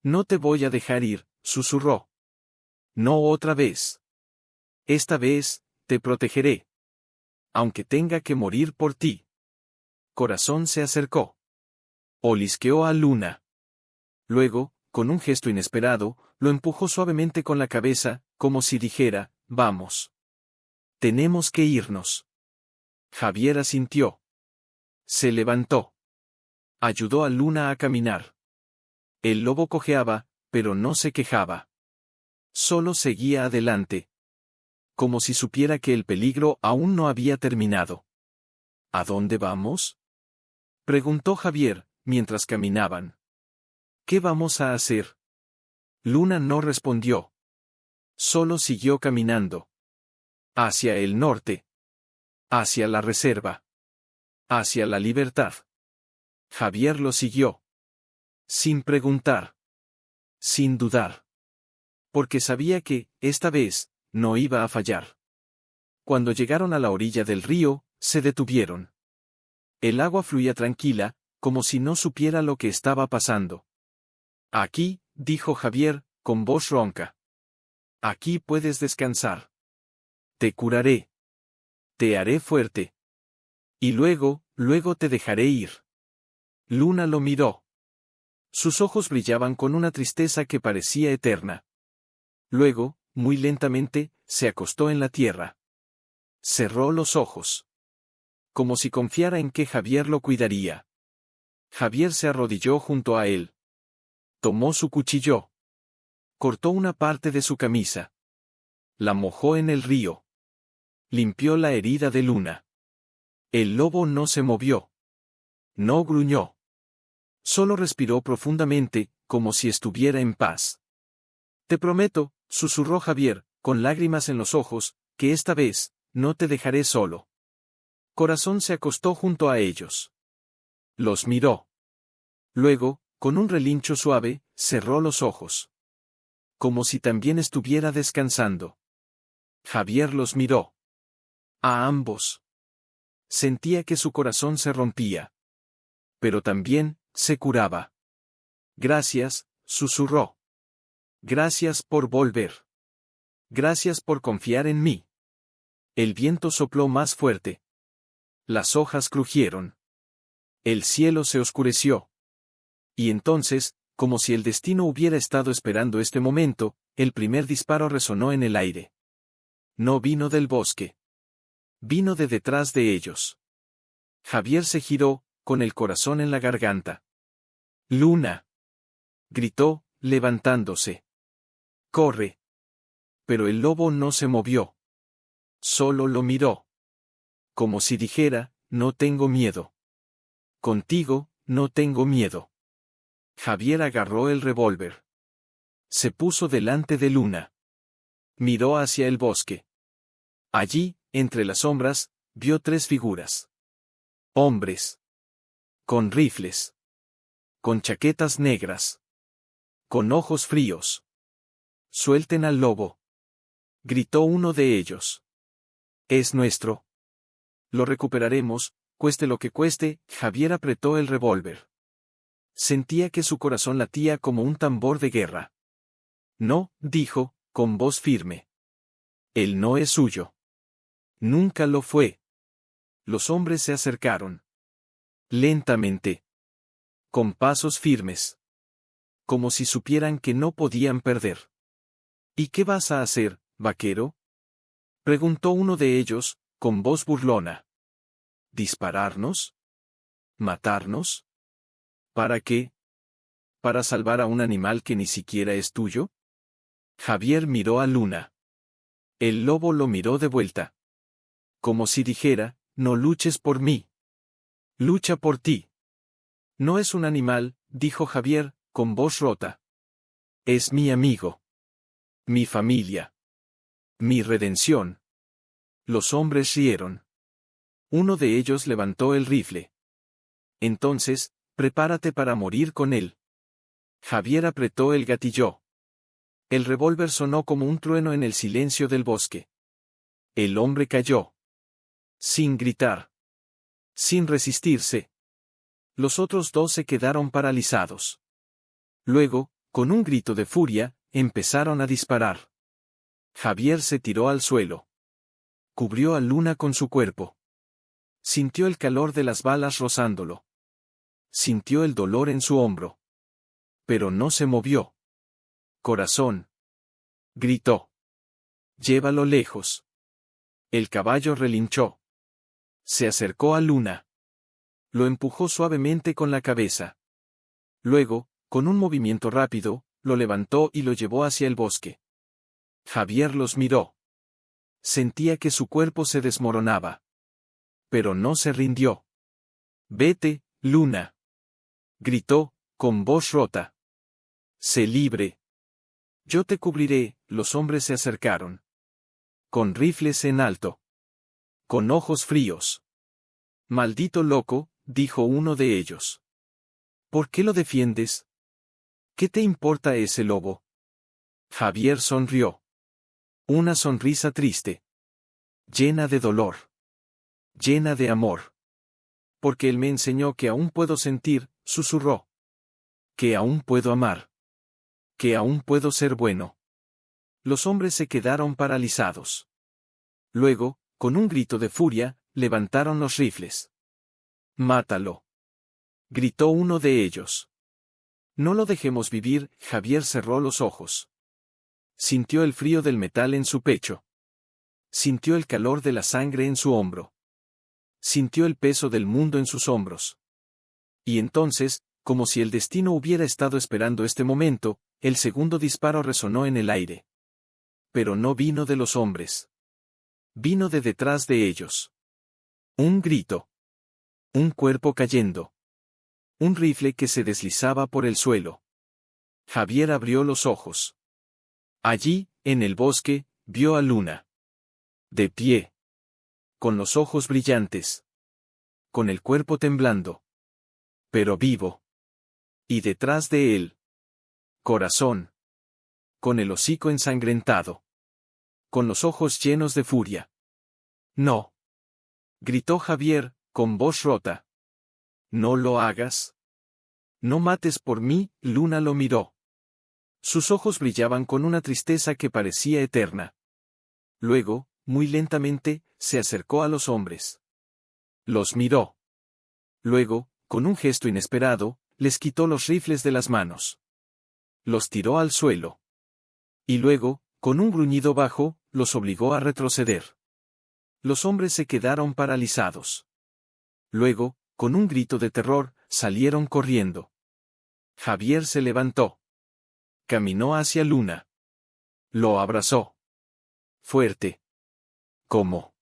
No te voy a dejar ir, susurró. No otra vez. Esta vez, te protegeré. Aunque tenga que morir por ti. Corazón se acercó. Olisqueó a Luna. Luego, con un gesto inesperado, lo empujó suavemente con la cabeza, como si dijera, vamos. Tenemos que irnos. Javier asintió. Se levantó. Ayudó a Luna a caminar. El lobo cojeaba, pero no se quejaba. Solo seguía adelante. Como si supiera que el peligro aún no había terminado. ¿A dónde vamos? Preguntó Javier, mientras caminaban. ¿Qué vamos a hacer? Luna no respondió. Solo siguió caminando. Hacia el norte. Hacia la reserva. Hacia la libertad. Javier lo siguió. Sin preguntar. Sin dudar. Porque sabía que, esta vez, no iba a fallar. Cuando llegaron a la orilla del río, se detuvieron. El agua fluía tranquila, como si no supiera lo que estaba pasando. Aquí, dijo Javier, con voz ronca. Aquí puedes descansar. Te curaré. Te haré fuerte. Y luego te dejaré ir. Luna lo miró. Sus ojos brillaban con una tristeza que parecía eterna. Luego, muy lentamente, se acostó en la tierra. Cerró los ojos. Como si confiara en que Javier lo cuidaría. Javier se arrodilló junto a él. Tomó su cuchillo. Cortó una parte de su camisa. La mojó en el río. Limpió la herida de Luna. El lobo no se movió. No gruñó. Solo respiró profundamente, como si estuviera en paz. Te prometo, susurró Javier, con lágrimas en los ojos, que esta vez, no te dejaré solo. Corazón se acostó junto a ellos. Los miró. Luego, con un relincho suave, cerró los ojos. Como si también estuviera descansando. Javier los miró. A ambos. Sentía que su corazón se rompía. Pero también, se curaba. Gracias, susurró. Gracias por volver. Gracias por confiar en mí. El viento sopló más fuerte. Las hojas crujieron. El cielo se oscureció. Y entonces, como si el destino hubiera estado esperando este momento, el primer disparo resonó en el aire. No vino del bosque. Vino de detrás de ellos. Javier se giró, con el corazón en la garganta. Luna. Gritó, levantándose. Corre. Pero el lobo no se movió. Solo lo miró. Como si dijera, no tengo miedo. Contigo, no tengo miedo. Javier agarró el revólver. Se puso delante de Luna. Miró hacia el bosque. Allí, entre las sombras, vio tres figuras. Hombres. Con rifles. Con chaquetas negras. Con ojos fríos. Suelten al lobo. Gritó uno de ellos. Es nuestro. Lo recuperaremos, cueste lo que cueste. Javier apretó el revólver. Sentía que su corazón latía como un tambor de guerra. No, dijo, con voz firme. Él no es suyo. Nunca lo fue. Los hombres se acercaron. Lentamente. Con pasos firmes. Como si supieran que no podían perder. ¿Y qué vas a hacer, vaquero? Preguntó uno de ellos, con voz burlona. ¿Dispararnos? ¿Matarnos? ¿Para qué? ¿Para salvar a un animal que ni siquiera es tuyo? Javier miró a Luna. El lobo lo miró de vuelta. Como si dijera, no luches por mí. Lucha por ti. No es un animal, dijo Javier, con voz rota. Es mi amigo. Mi familia. Mi redención. Los hombres rieron. Uno de ellos levantó el rifle. Entonces, prepárate para morir con él. Javier apretó el gatillo. El revólver sonó como un trueno en el silencio del bosque. El hombre cayó. Sin gritar. Sin resistirse. Los otros dos se quedaron paralizados. Luego, con un grito de furia, empezaron a disparar. Javier se tiró al suelo. Cubrió a Luna con su cuerpo. Sintió el calor de las balas rozándolo. Sintió el dolor en su hombro. Pero no se movió. Corazón. Gritó. Llévalo lejos. El caballo relinchó. Se acercó a Luna. Lo empujó suavemente con la cabeza. Luego, con un movimiento rápido, lo levantó y lo llevó hacia el bosque. Javier los miró. Sentía que su cuerpo se desmoronaba. Pero no se rindió. Vete, Luna. Gritó, con voz rota. Sé libre. Yo te cubriré. Los hombres se acercaron. Con rifles en alto. Con ojos fríos. Maldito loco, dijo uno de ellos. ¿Por qué lo defiendes? ¿Qué te importa ese lobo? Javier sonrió. Una sonrisa triste. Llena de dolor. Llena de amor. Porque él me enseñó que aún puedo sentir, susurró. Que aún puedo amar. Que aún puedo ser bueno. Los hombres se quedaron paralizados. Luego, con un grito de furia, levantaron los rifles. Mátalo. Gritó uno de ellos. No lo dejemos vivir. Javier cerró los ojos. Sintió el frío del metal en su pecho. Sintió el calor de la sangre en su hombro. Sintió el peso del mundo en sus hombros. Y entonces, como si el destino hubiera estado esperando este momento, el segundo disparo resonó en el aire. Pero no vino de los hombres. Vino de detrás de ellos. Un grito. Un cuerpo cayendo. Un rifle que se deslizaba por el suelo. Javier abrió los ojos. Allí, en el bosque, vio a Luna. De pie. Con los ojos brillantes. Con el cuerpo temblando. Pero vivo. Y detrás de él. Corazón. Con el hocico ensangrentado. Con los ojos llenos de furia. No. Gritó Javier, con voz rota. No lo hagas. No mates por mí. Luna lo miró. Sus ojos brillaban con una tristeza que parecía eterna. Luego, muy lentamente, se acercó a los hombres. Los miró. Luego, con un gesto inesperado, les quitó los rifles de las manos. Los tiró al suelo. Y luego, con un gruñido bajo, los obligó a retroceder. Los hombres se quedaron paralizados. Luego, con un grito de terror, salieron corriendo. Javier se levantó. Caminó hacia Luna. Lo abrazó. Fuerte. ¿Cómo?